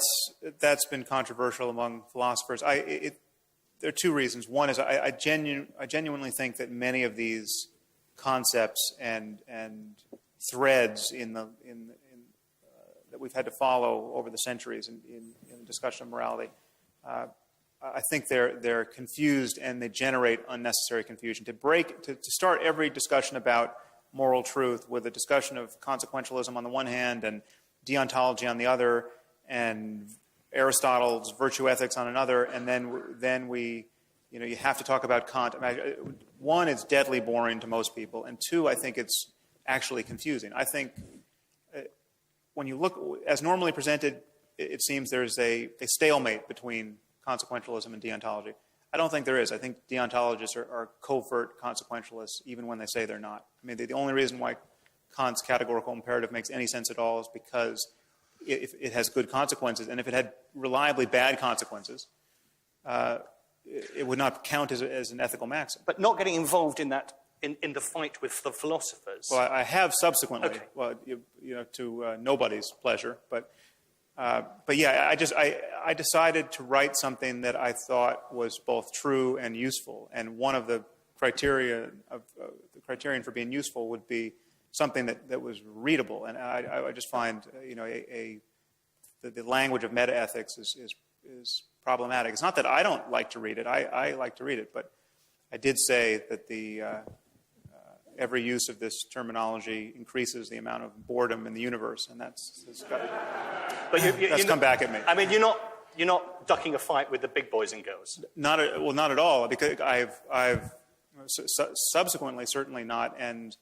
that's been controversial among philosophers. There are two reasons. One is I genuinely think that many of these concepts and threads that we've had to follow over the centuries in the discussion of morality, I think they're confused and they generate unnecessary confusion. To start every discussion about moral truth with a discussion of consequentialism on the one hand and deontology on the other, and Aristotle's virtue ethics on another, and then you have to talk about Kant. One, it's deadly boring to most people, and two, I think it's actually confusing. I think when you look, as normally presented, it seems there's a stalemate between consequentialism and deontology. I don't think there is. I think deontologists are covert consequentialists, even when they say they're not. I mean, the only reason why Kant's categorical imperative makes any sense at all is because it has good consequences, and if it had reliably bad consequences, it would not count as an ethical maxim.
But not getting involved in that, in the fight with the philosophers.
Well, I have subsequently, to nobody's pleasure, but yeah, I decided to write something that I thought was both true and useful, and one of the criterion for being useful would be something that was readable, and I just find the language of metaethics is problematic. It's not that I don't like to read it; I like to read it, but I did say that every use of this terminology increases the amount of boredom in the universe, and that's come back at me.
I mean, you're not ducking a fight with the big boys and girls.
Not at all. Because I've subsequently certainly not, and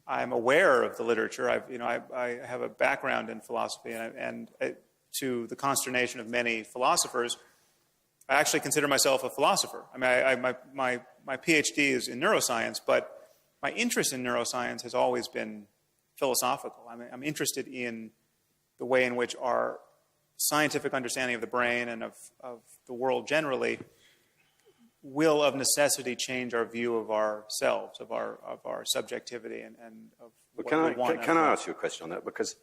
I'm aware of the literature. I have a background in philosophy, and to the consternation of many philosophers, I actually consider myself a philosopher. I mean, my PhD is in neuroscience, but my interest in neuroscience has always been philosophical. I mean, I'm interested in the way in which our scientific understanding of the brain and of the world generally will, of necessity, change our view of ourselves, of our subjectivity, and of what we want.
Can I ask you a question on that? Because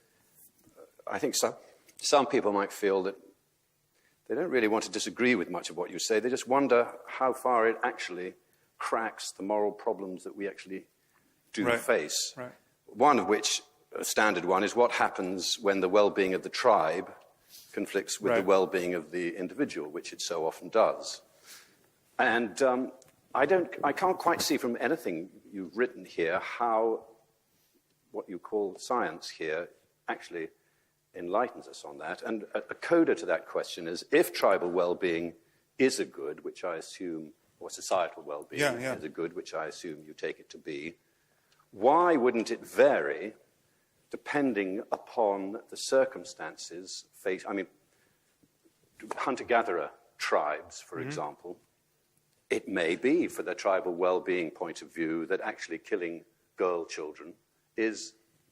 I think some people might feel that they don't really want to disagree with much of what you say. They just wonder how far it actually cracks the moral problems that we actually do face.
Right.
One of which, a standard one, is what happens when the well-being of the tribe conflicts with the well-being of the individual, which it so often does. And I can't quite see from anything you've written here how what you call science here actually enlightens us on that. And a coda to that question is, if tribal well-being is a good, which I assume, or societal well-being is a good, which I assume you take it to be, why wouldn't it vary depending upon the circumstances faced? I mean, hunter-gatherer tribes, for example, it may be, for their tribal well-being point of view, that actually killing girl children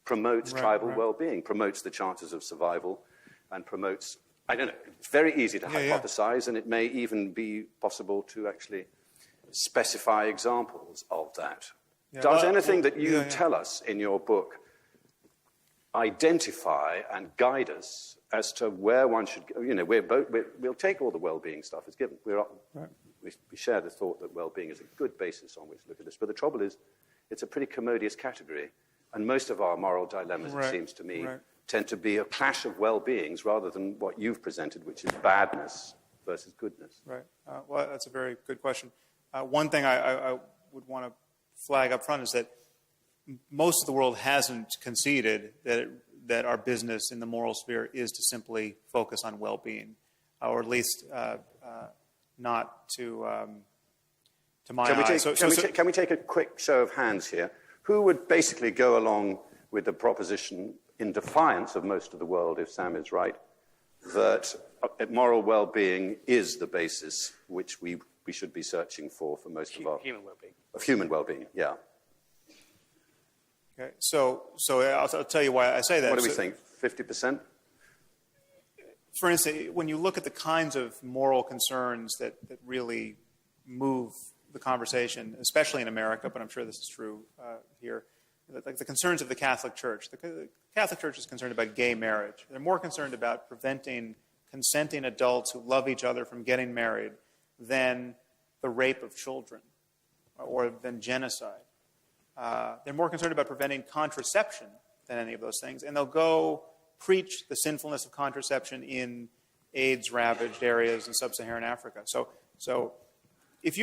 promotes tribal well-being, promotes the chances of survival, and promotes, I don't know, it's very easy to hypothesize, and it may even be possible to actually specify examples of that. Does anything that you tell us in your book identify and guide us as to where one should go? You know, we'll take all the well-being stuff as given. We share the thought that well-being is a good basis on which to look at this. But the trouble is, it's a pretty commodious category. And most of our moral dilemmas, it seems to me, tend to be a clash of well-beings rather than what you've presented, which is badness versus goodness.
Right. Well, that's a very good question. One thing I would want to flag up front is that most of the world hasn't conceded that our business in the moral sphere is to simply focus on well-being, or at least not to my eyes.
Can we take a quick show of hands here? Who would basically go along with the proposition, in defiance of most of the world, if Sam is right, that moral well-being is the basis which we should be searching for most of our...
Human well-being.
Of human well-being, yeah.
Okay, so I'll tell you why I say that.
What do we think, 50%?
For instance, when you look at the kinds of moral concerns that really move the conversation, especially in America, but I'm sure this is true here, like the concerns of the Catholic Church. The Catholic Church is concerned about gay marriage. They're more concerned about preventing consenting adults who love each other from getting married than the rape of children or than genocide. They're more concerned about preventing contraception than any of those things, and they'll go preach the sinfulness of contraception in AIDS-ravaged areas in sub-Saharan Africa. So if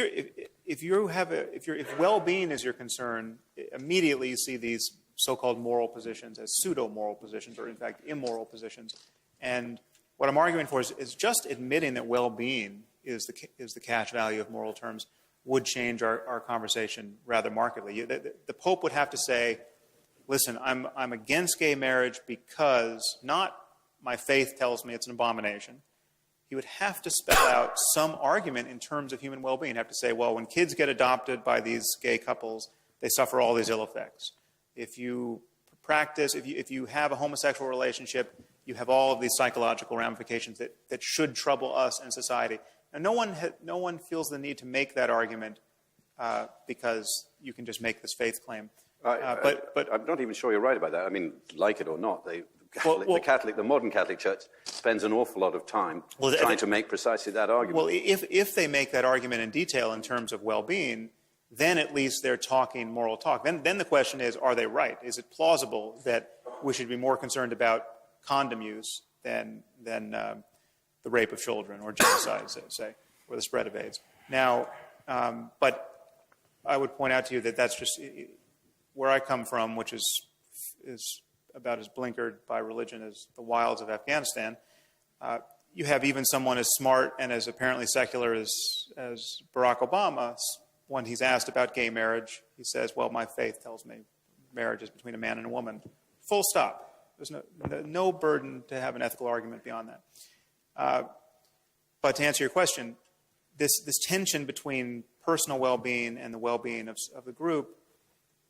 well-being is your concern, immediately you see these so-called moral positions as pseudo-moral positions, or in fact immoral positions. And what I'm arguing for is just admitting that well-being is the cash value of moral terms would change our conversation rather markedly. The Pope would have to say, listen, I'm against gay marriage because not my faith tells me it's an abomination. He would have to spell out some argument in terms of human well-being. He'd have to say, well, when kids get adopted by these gay couples, they suffer all these ill effects. If you practice, if you have a homosexual relationship, you have all of these psychological ramifications that should trouble us and society. And no one feels the need to make that argument because you can just make this faith claim.
But I'm not even sure you're right about that. I mean, like it or not, the modern Catholic Church spends an awful lot of time trying to make precisely that argument.
Well, if they make that argument in detail in terms of well-being, then at least they're talking moral talk. Then the question is, are they right? Is it plausible that we should be more concerned about condom use than the rape of children or genocide, say, or the spread of AIDS? Now, but I would point out to you that that's just where I come from, which is about as blinkered by religion as the wilds of Afghanistan. You have even someone as smart and as apparently secular as Barack Obama. When he's asked about gay marriage, he says, well, my faith tells me marriage is between a man and a woman. Full stop. There's no burden to have an ethical argument beyond that. But to answer your question, this tension between personal well-being and the well-being of the group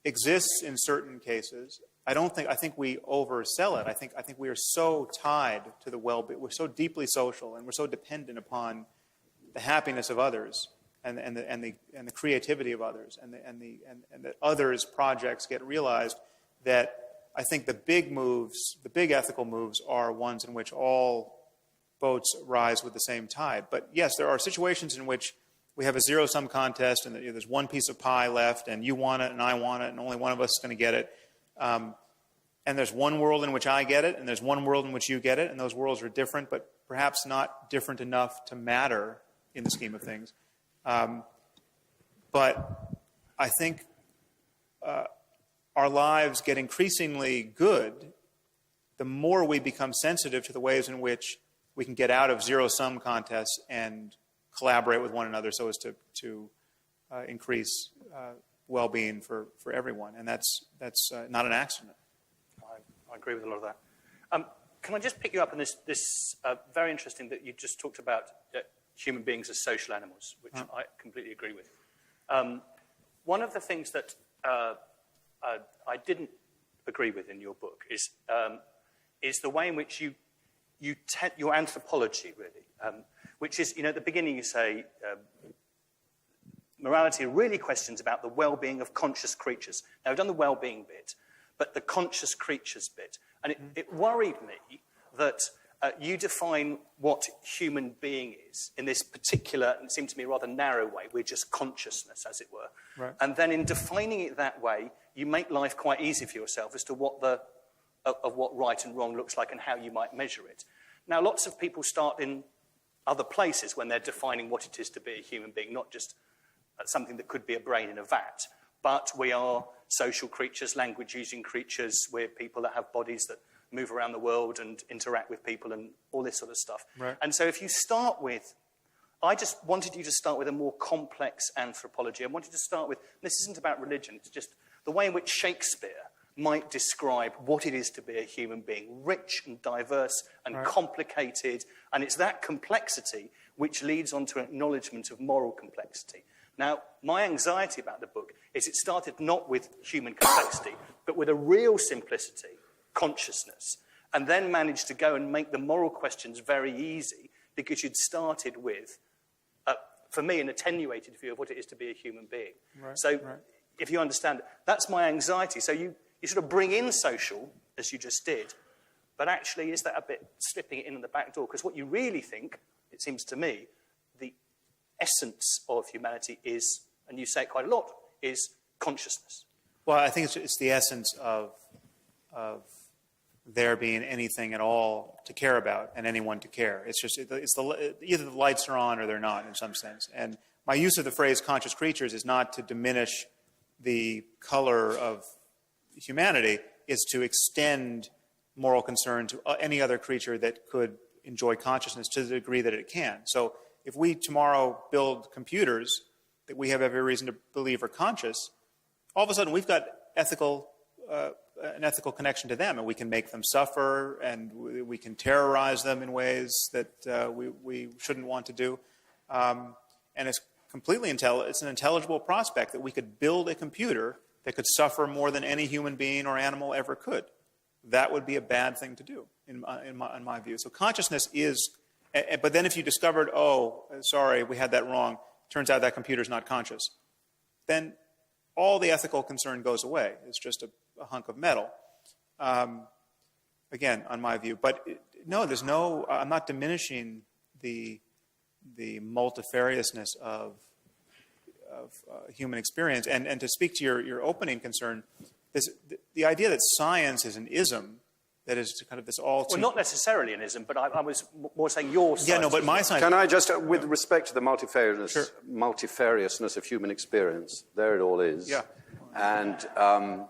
exists in certain cases. I think we oversell it. I think we are so tied to the well-being. We're so deeply social, and we're so dependent upon the happiness of others and the creativity of others, and that others' projects get realized, that I think the big ethical moves are ones in which all boats rise with the same tide. But yes, there are situations in which we have a zero-sum contest, and there's one piece of pie left, and you want it, and I want it, and only one of us is going to get it. And there's one world in which I get it, and there's one world in which you get it, and those worlds are different, but perhaps not different enough to matter in the scheme of things. But I think our lives get increasingly good the more we become sensitive to the ways in which we can get out of zero-sum contests and collaborate with one another so as to increase well-being for everyone. And that's not an accident.
I agree with a lot of that. Can I just pick you up on this very interesting that you just talked about human beings as social animals, which I completely agree with. One of the things that I didn't agree with in your book is the way in which your anthropology, really, which is, at the beginning you say morality really questions about the well-being of conscious creatures. Now, I've done the well-being bit, but the conscious creatures bit. And it worried me that you define what human being is in this particular, and it seemed to me, rather narrow way. We're just consciousness, as it were.
Right.
And then in defining it that way, you make life quite easy for yourself as to what what right and wrong looks like and how you might measure it. Now, lots of people start in other places when they're defining what it is to be a human being, not just something that could be a brain in a vat, but we are social creatures, language-using creatures. We're people that have bodies that move around the world and interact with people and all this sort of stuff.
Right.
And so if you start with, I just wanted you to start with a more complex anthropology. I wanted to start with, this isn't about religion, it's just the way in which Shakespeare might describe what it is to be a human being, rich and diverse and complicated, and it's that complexity which leads on to an acknowledgement of moral complexity. Now, my anxiety about the book is it started not with human complexity, but with a real simplicity, consciousness, and then managed to go and make the moral questions very easy because you'd started with, for me, an attenuated view of what it is to be a human being. If you understand, that's my anxiety. So you sort of bring in social, as you just did, but actually is that a bit slipping it in the back door? Because what you really think, it seems to me, the essence of humanity is, and you say it quite a lot, is consciousness.
Well, I think it's the essence of there being anything at all to care about and anyone to care. It's just either the lights are on or they're not in some sense. And my use of the phrase conscious creatures is not to diminish the color of humanity, is to extend moral concern to any other creature that could enjoy consciousness to the degree that it can. So if we tomorrow build computers that we have every reason to believe are conscious, all of a sudden we've got an ethical connection to them, and we can make them suffer, and we can terrorize them in ways that we shouldn't want to do. And it's completely it's an intelligible prospect that we could build a computer that could suffer more than any human being or animal ever could. That would be a bad thing to do, in my view. So consciousness is, but then if you discovered, oh, sorry, we had that wrong, turns out that computer's not conscious, then all the ethical concern goes away. It's just a hunk of metal, again, on my view. But no, I'm not diminishing the multifariousness of human experience. And to speak to your opening concern, the idea that science is an ism, that is kind of this all too...
Well, not necessarily an ism, but I was more saying your science.
Yeah, no, but my science...
Can I just, with respect to the multifariousness of human experience, there it all is.
Yeah.
And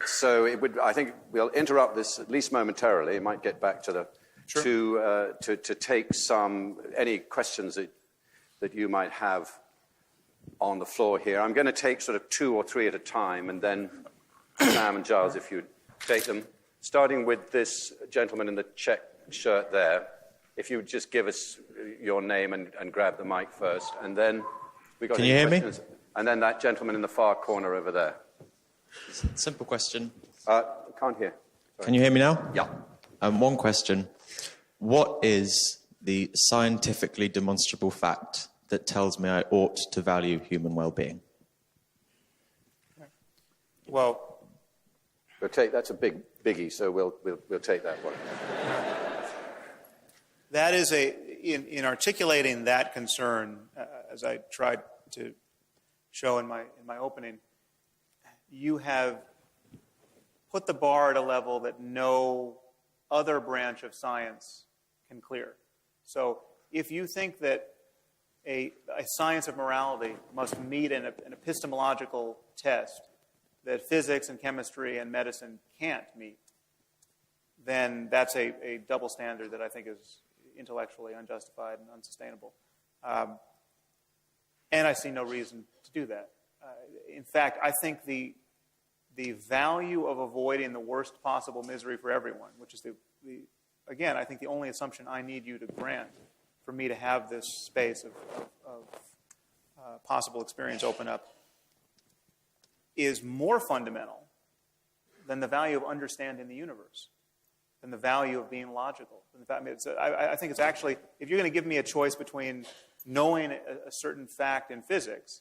so I think we'll interrupt this at least momentarily. It might get back to the... Sure. To take any questions that you might have on the floor here. I'm going to take sort of 2 or 3 at a time, and then Sam and Giles, if you take them. Starting with this gentleman in the check shirt there. If you would just give us your name and grab the mic first, and then we got.
Can you hear me?
And then that gentleman in the far corner over there.
Simple question.
Can't hear. Sorry.
Can you hear me now?
Yeah.
One question. What is the scientifically demonstrable fact that tells me I ought to value human well-being?
Well,
that's a biggie, so we'll take that one.
That is in articulating that concern, as I tried to show in my opening, you have put the bar at a level that no other branch of science can clear. So if you think that a science of morality must meet an epistemological test that physics and chemistry and medicine can't meet, then that's a double standard that I think is intellectually unjustified and unsustainable. And I see no reason to do that. In fact, I think the value of avoiding the worst possible misery for everyone, which is again, I think the only assumption I need you to grant for me to have this space of possible experience open up, is more fundamental than the value of understanding the universe, than the value of being logical. I think it's actually, if you're going to give me a choice between knowing a certain fact in physics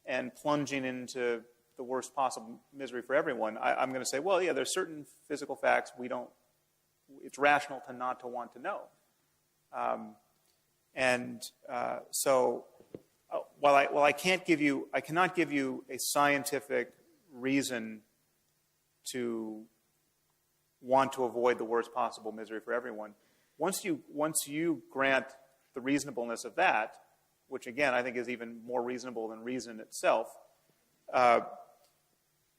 and plunging into the worst possible misery for everyone, I'm going to say, well, yeah, there's certain physical facts it's rational to not to want to know. So while I cannot give you a scientific reason to want to avoid the worst possible misery for everyone, once you grant the reasonableness of that, which again I think is even more reasonable than reason itself,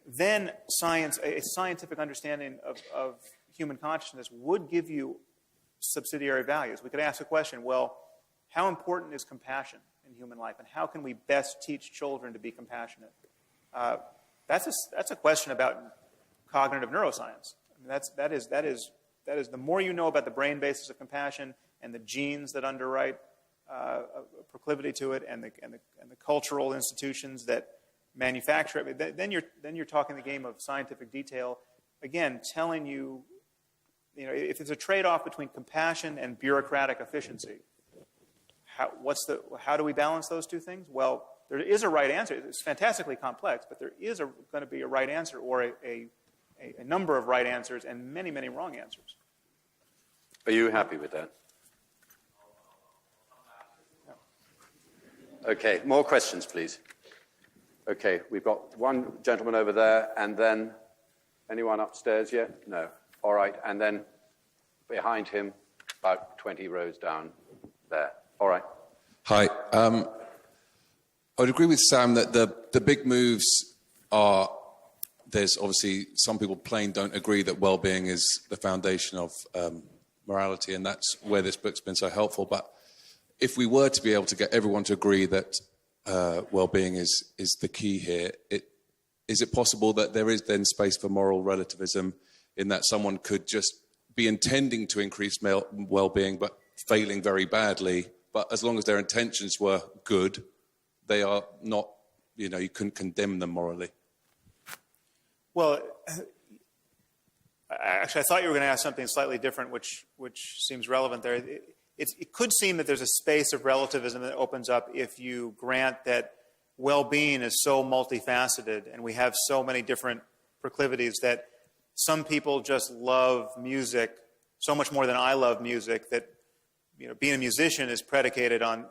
then a scientific understanding of human consciousness would give you subsidiary values. We could ask the question, well, how important is compassion in human life, and how can we best teach children to be compassionate? That's a question about cognitive neuroscience. I mean, that is the more you know about the brain basis of compassion and the genes that underwrite a proclivity to it, and the cultural institutions that manufacture it. Then you're talking the game of scientific detail. Again, telling you, if there's a trade-off between compassion and bureaucratic efficiency, how do we balance those two things? Well, there is a right answer. It's fantastically complex, but there is going to be a right answer, or a number of right answers and many, many wrong answers.
Are you happy with that? Okay, more questions, please. Okay, we've got one gentleman over there, and then anyone upstairs yet? No. All right, and then behind him, about 20 rows down there. All right.
Hi. I would agree with Sam that the big moves are, there's obviously some people plain don't agree that well-being is the foundation of morality, and that's where this book's been so helpful. But if we were to be able to get everyone to agree that well-being is the key here, is it possible that there is then space for moral relativism, in that someone could just be intending to increase well-being but failing very badly, but as long as their intentions were good, they are not, you couldn't condemn them morally?
Well, actually, I thought you were going to ask something slightly different, which seems relevant there. It could seem that there's a space of relativism that opens up if you grant that well-being is so multifaceted and we have so many different proclivities that some people just love music so much more than I love music, that being a musician is predicated on,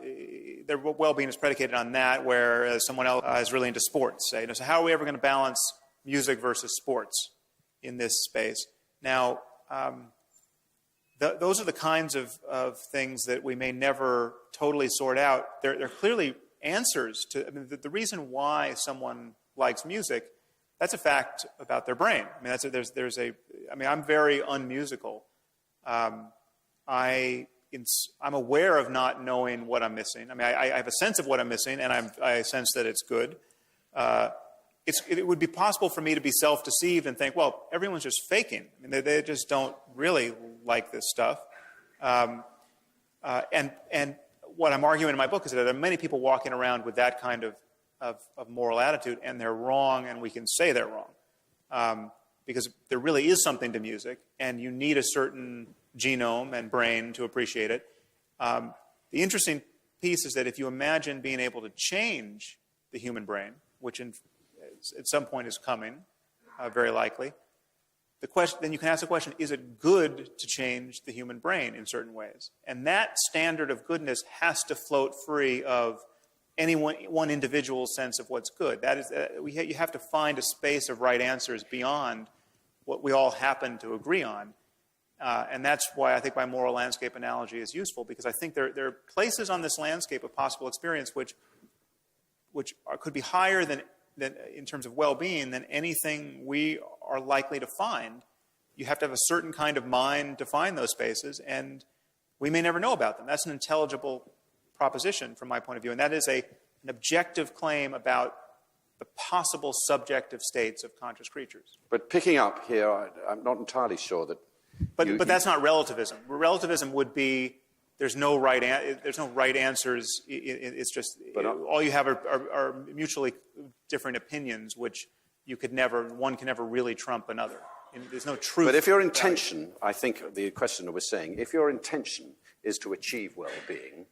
their well-being is predicated on that, whereas someone else is really into sports, say. So how are we ever going to balance music versus sports in this space? Now, those are the kinds of things that we may never totally sort out. They're clearly answers to, the reason why someone likes music, that's a fact about their brain. I'm very unmusical. I'm aware of not knowing what I'm missing. I have a sense of what I'm missing, and I sense that it's good. It would be possible for me to be self-deceived and think, well, everyone's just faking. They just don't really like this stuff. And what I'm arguing in my book is that there are many people walking around with that kind of moral attitude, and they're wrong, and we can say they're wrong. Because there really is something to music, and you need a certain genome and brain to appreciate it. The interesting piece is that if you imagine being able to change the human brain, which at some point is coming, very likely, then you can ask the question, is it good to change the human brain in certain ways? And that standard of goodness has to float free of any one individual's sense of what's good. That is, you have to find a space of right answers beyond what we all happen to agree on. And that's why I think my moral landscape analogy is useful, because I think there are places on this landscape of possible experience which could be higher than in terms of well-being than anything we are likely to find. You have to have a certain kind of mind to find those spaces, and we may never know about them. That's an intelligible proposition from my point of view, and that is an objective claim about the possible subjective states of conscious creatures.
But picking up here, I'm not entirely sure that...
But that's not relativism. Relativism would be there's no right answers. It's just all you have are mutually different opinions, which one can never really trump another. And there's no truth.
But if your intention, I think the questioner was saying, if your intention is to achieve well-being,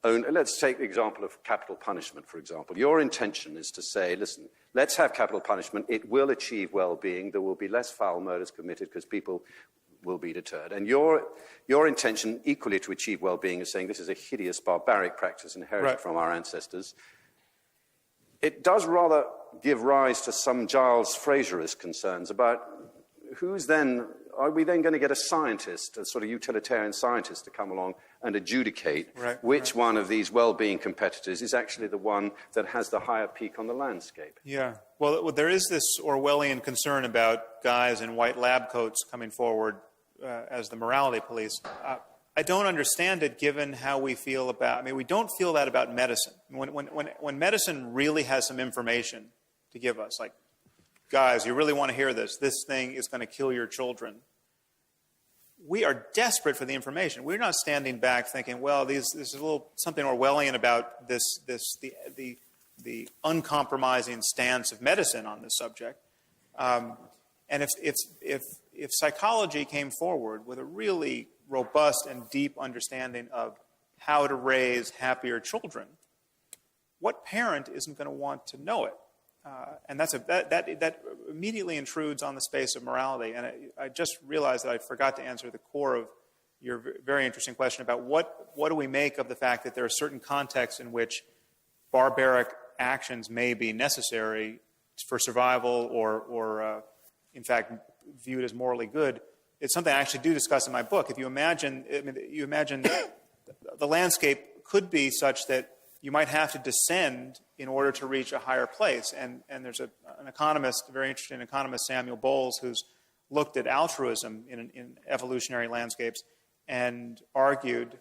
let's take the example of capital punishment, for example. Your intention is to say, listen, let's have capital punishment. It will achieve well-being. There will be less foul murders committed because people will be deterred. And your intention, equally to achieve well-being, is saying this is a hideous, barbaric practice inherited from our ancestors. It does rather give rise to some Giles Fraserist concerns about are we then going to get a scientist, a sort of utilitarian scientist, to come along and adjudicate which one of these well-being competitors is actually the one that has the higher peak on the landscape?
Yeah. Well, there is this Orwellian concern about guys in white lab coats coming forward as the morality police. I don't understand it, given how we feel about... I mean, we don't feel that about medicine. When medicine really has some information to give us, like, guys, you really want to hear this. This thing is going to kill your children. We are desperate for the information. We're not standing back thinking, well, there's a little something Orwellian about the uncompromising stance of medicine on this subject. And if psychology came forward with a really robust and deep understanding of how to raise happier children, what parent isn't going to want to know it? And that immediately intrudes on the space of morality. And I just realized that I forgot to answer the core of your very interesting question about what do we make of the fact that there are certain contexts in which barbaric actions may be necessary for survival or in fact, viewed as morally good. It's something I actually do discuss in my book. If you imagine, the landscape could be such that you might have to descend in order to reach a higher place. And there's an economist, a very interesting economist, Samuel Bowles, who's looked at altruism in evolutionary landscapes and argued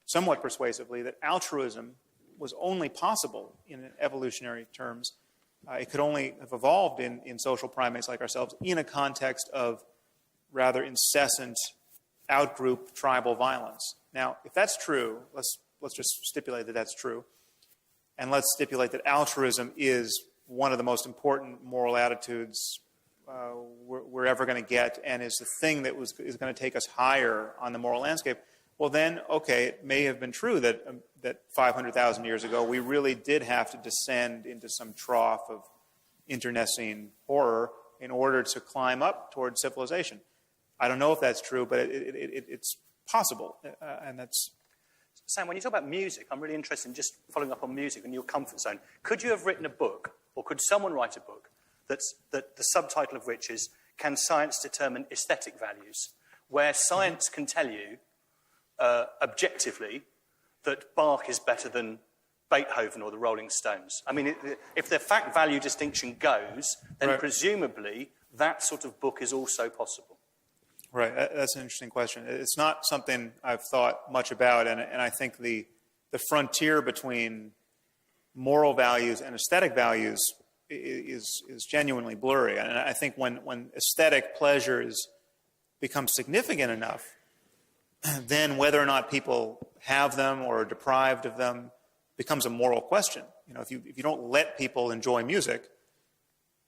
somewhat persuasively that altruism was only possible in evolutionary terms. It could only have evolved in social primates like ourselves in a context of rather incessant outgroup tribal violence. Now, if that's true, let's just stipulate that that's true, and let's stipulate that altruism is one of the most important moral attitudes we're ever going to get, and is the thing that is going to take us higher on the moral landscape. Well, then, okay, it may have been true that 500,000 years ago we really did have to descend into some trough of internecine horror in order to climb up towards civilization. I don't know if that's true, but it's possible, and that's...
Sam, when you talk about music, I'm really interested in just following up on music and your comfort zone. Could you have written a book, or could someone write a book, that the subtitle of which is Can Science Determine Aesthetic Values? Where science can tell you, objectively, that Bach is better than Beethoven or the Rolling Stones. I mean, if the fact-value distinction goes, then presumably that sort of book is also possible.
Right, that's an interesting question. It's not something I've thought much about, and I think the frontier between moral values and aesthetic values is genuinely blurry. And I think when aesthetic pleasures become significant enough, then whether or not people have them or are deprived of them becomes a moral question. You know, if you don't let people enjoy music,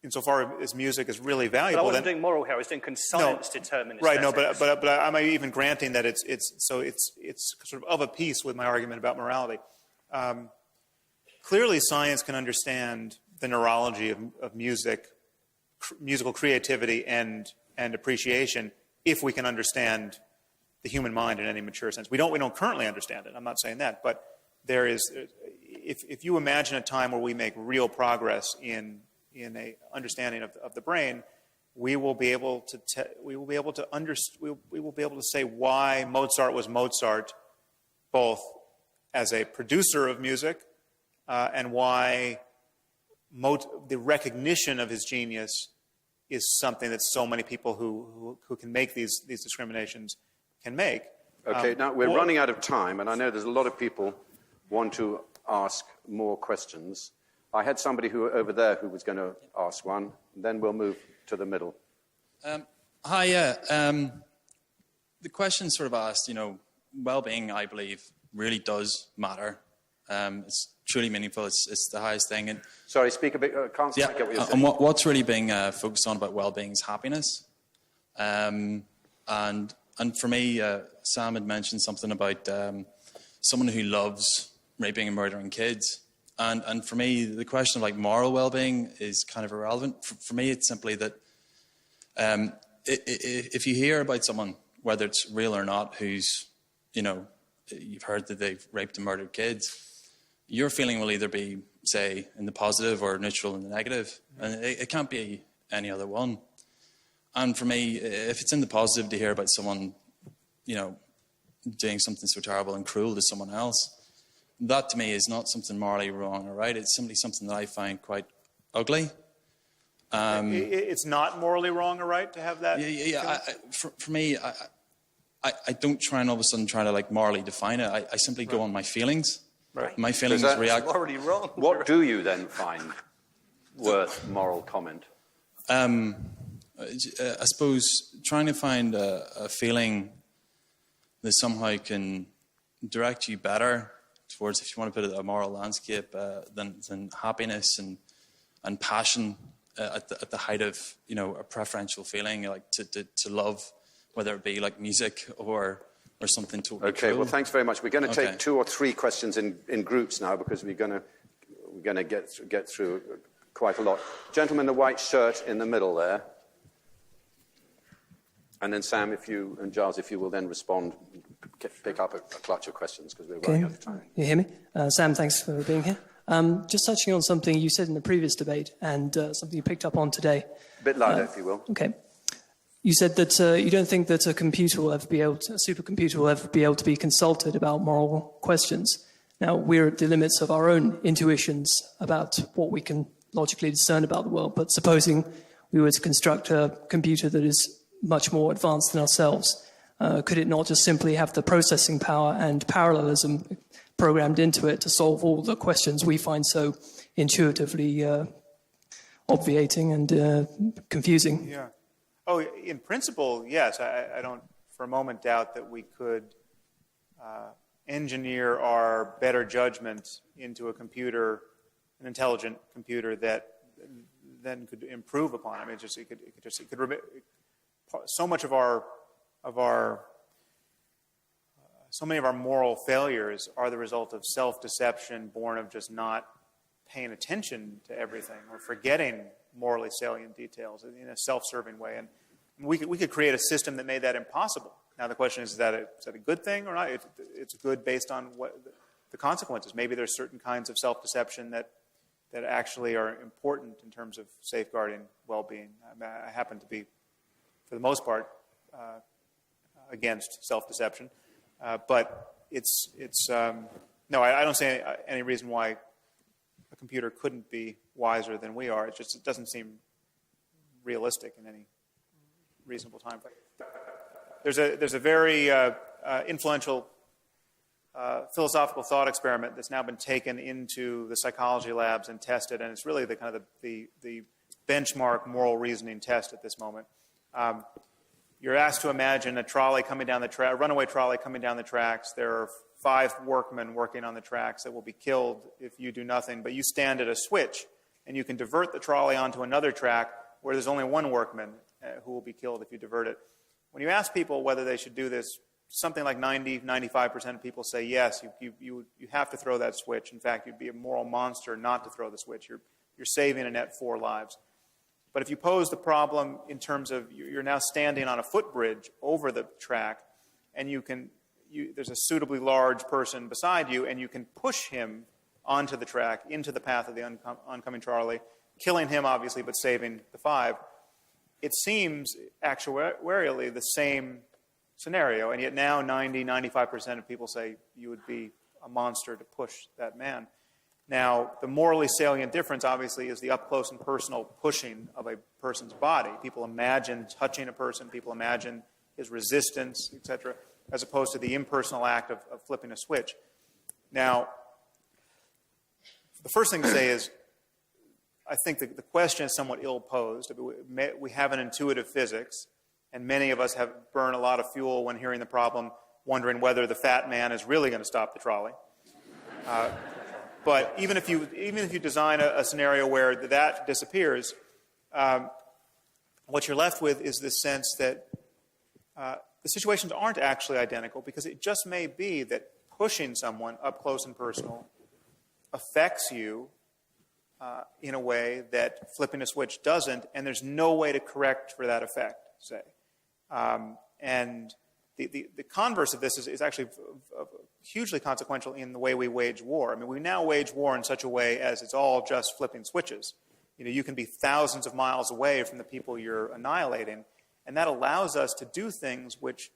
insofar as music is really valuable.
But I wasn't doing moral here. I was doing science determine aesthetics.
Right. No, but I'm even granting that it's sort of a piece with my argument about morality. Clearly, science can understand the neurology of music, musical creativity, and appreciation if we can understand the human mind in any mature sense. We don't currently understand it. I'm not saying that, but there is. If you imagine a time where we make real progress in a understanding of the brain, we will be able to say why Mozart was Mozart, both as a producer of music and why the recognition of his genius is something that so many people who can make these discriminations can make.
Okay, now we're running out of time, and I know there's a lot of people want to ask more questions. I had somebody over there who was going to ask one, and then we'll move to the middle.
Hi, yeah. The question sort of asked, well-being, I believe, really does matter. It's truly meaningful. It's the highest thing. And
sorry, speak a bit. Can't get what you're saying.
And what's really being focused on about well-being is happiness. And for me, Sam had mentioned something about someone who loves raping and murdering kids. And for me, the question of like moral well-being is kind of irrelevant. For me, it's simply that if you hear about someone, whether it's real or not, who's, you've heard that they've raped and murdered kids, your feeling will either be, say, in the positive or neutral in the negative. And it can't be any other one. And for me, if it's in the positive to hear about someone, doing something so terrible and cruel to someone else, that to me is not something morally wrong or right. It's simply something that I find quite ugly.
It's not morally wrong or right to have that?
Yeah. For me, I don't try and all of a sudden try to like morally define it. I simply go on my feelings.
Right.
My feelings react.
Already wrong.
What do you then find worth moral comment?
I suppose trying to find a feeling that somehow can direct you better towards, if you want to put it, a moral landscape than happiness and passion at the height of a preferential feeling, like to love, whether it be like music or something totally
Okay,
cool.
well, thanks very much. We're going to take 2 or 3 questions in groups now because we're going to get through quite a lot. Gentleman in the white shirt in the middle there. And then Sam, and Giles, if you will then respond, pick up a clutch of questions because we're running out of time.
You hear me? Sam, thanks for being here. Just touching on something you said in the previous debate and something you picked up on today.
A bit louder, if you will.
Okay. You said that you don't think that a supercomputer will ever be able to be consulted about moral questions. Now, we're at the limits of our own intuitions about what we can logically discern about the world, but supposing we were to construct a computer that is much more advanced than ourselves, could it not just simply have the processing power and parallelism programmed into it to solve all the questions we find so intuitively obviating and confusing?
Yeah. Oh, in principle, yes. I don't for a moment doubt that we could engineer our better judgment into a computer, an intelligent computer that then could improve upon it. I mean, so many of our moral failures are the result of self-deception born of just not paying attention to everything or forgetting morally salient details in a self-serving way. And we could create a system that made that impossible. Now the question is that a good thing or not? It's good based on what the consequences. Maybe there's certain kinds of self-deception that actually are important in terms of safeguarding well-being. I happen to be, for the most part, against self-deception. But no, I don't see any reason why a computer couldn't be wiser than we are. It doesn't seem realistic in any reasonable time frame. There's a very influential philosophical thought experiment that's now been taken into the psychology labs and tested, and it's really the kind of the benchmark moral reasoning test at this moment. You're asked to imagine a trolley coming down the track, a runaway trolley coming down the tracks. There are 5 workmen working on the tracks that will be killed if you do nothing, but you stand at a switch and you can divert the trolley onto another track where there's only 1 workman who will be killed if you divert it. When you ask people whether they should do this, something like 95% of people say yes, you have to throw that switch. In fact, you'd be a moral monster not to throw the switch. You're saving a net 4 lives. But if you pose the problem in terms of you're now standing on a footbridge over the track, and there's a suitably large person beside you, and you can push him onto the track, into the path of the oncoming trolley, killing him, obviously, but saving the 5. it seems actuarially the same scenario, and yet now 95% of people say you would be a monster to push that man. Now, the morally salient difference, obviously, is the up-close and personal pushing of a person's body. People imagine touching a person, people imagine his resistance, etc., as opposed to the impersonal act of flipping a switch. Now, the first thing to say is, I think the question is somewhat ill-posed. We have an intuitive physics, and many of us have burned a lot of fuel when hearing the problem, wondering whether the fat man is really going to stop the trolley. But even if you design a scenario where that disappears, what you're left with is this sense that the situations aren't actually identical, because it just may be that pushing someone up close and personal affects you in a way that flipping a switch doesn't, and there's no way to correct for that effect, say. And the converse of this is actually hugely consequential in the way we wage war. I mean, we now wage war in such a way as it's all just flipping switches. You can be thousands of miles away from the people you're annihilating, and that allows us to do things which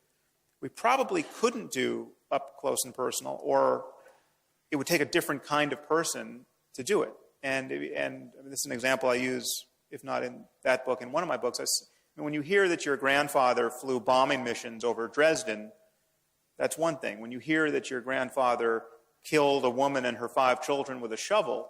we probably couldn't do up close and personal, or it would take a different kind of person to do it. And this is an example I use, if not in that book, in one of my books. When you hear that your grandfather flew bombing missions over Dresden, that's one thing. When you hear that your grandfather killed a woman and her 5 children with a shovel,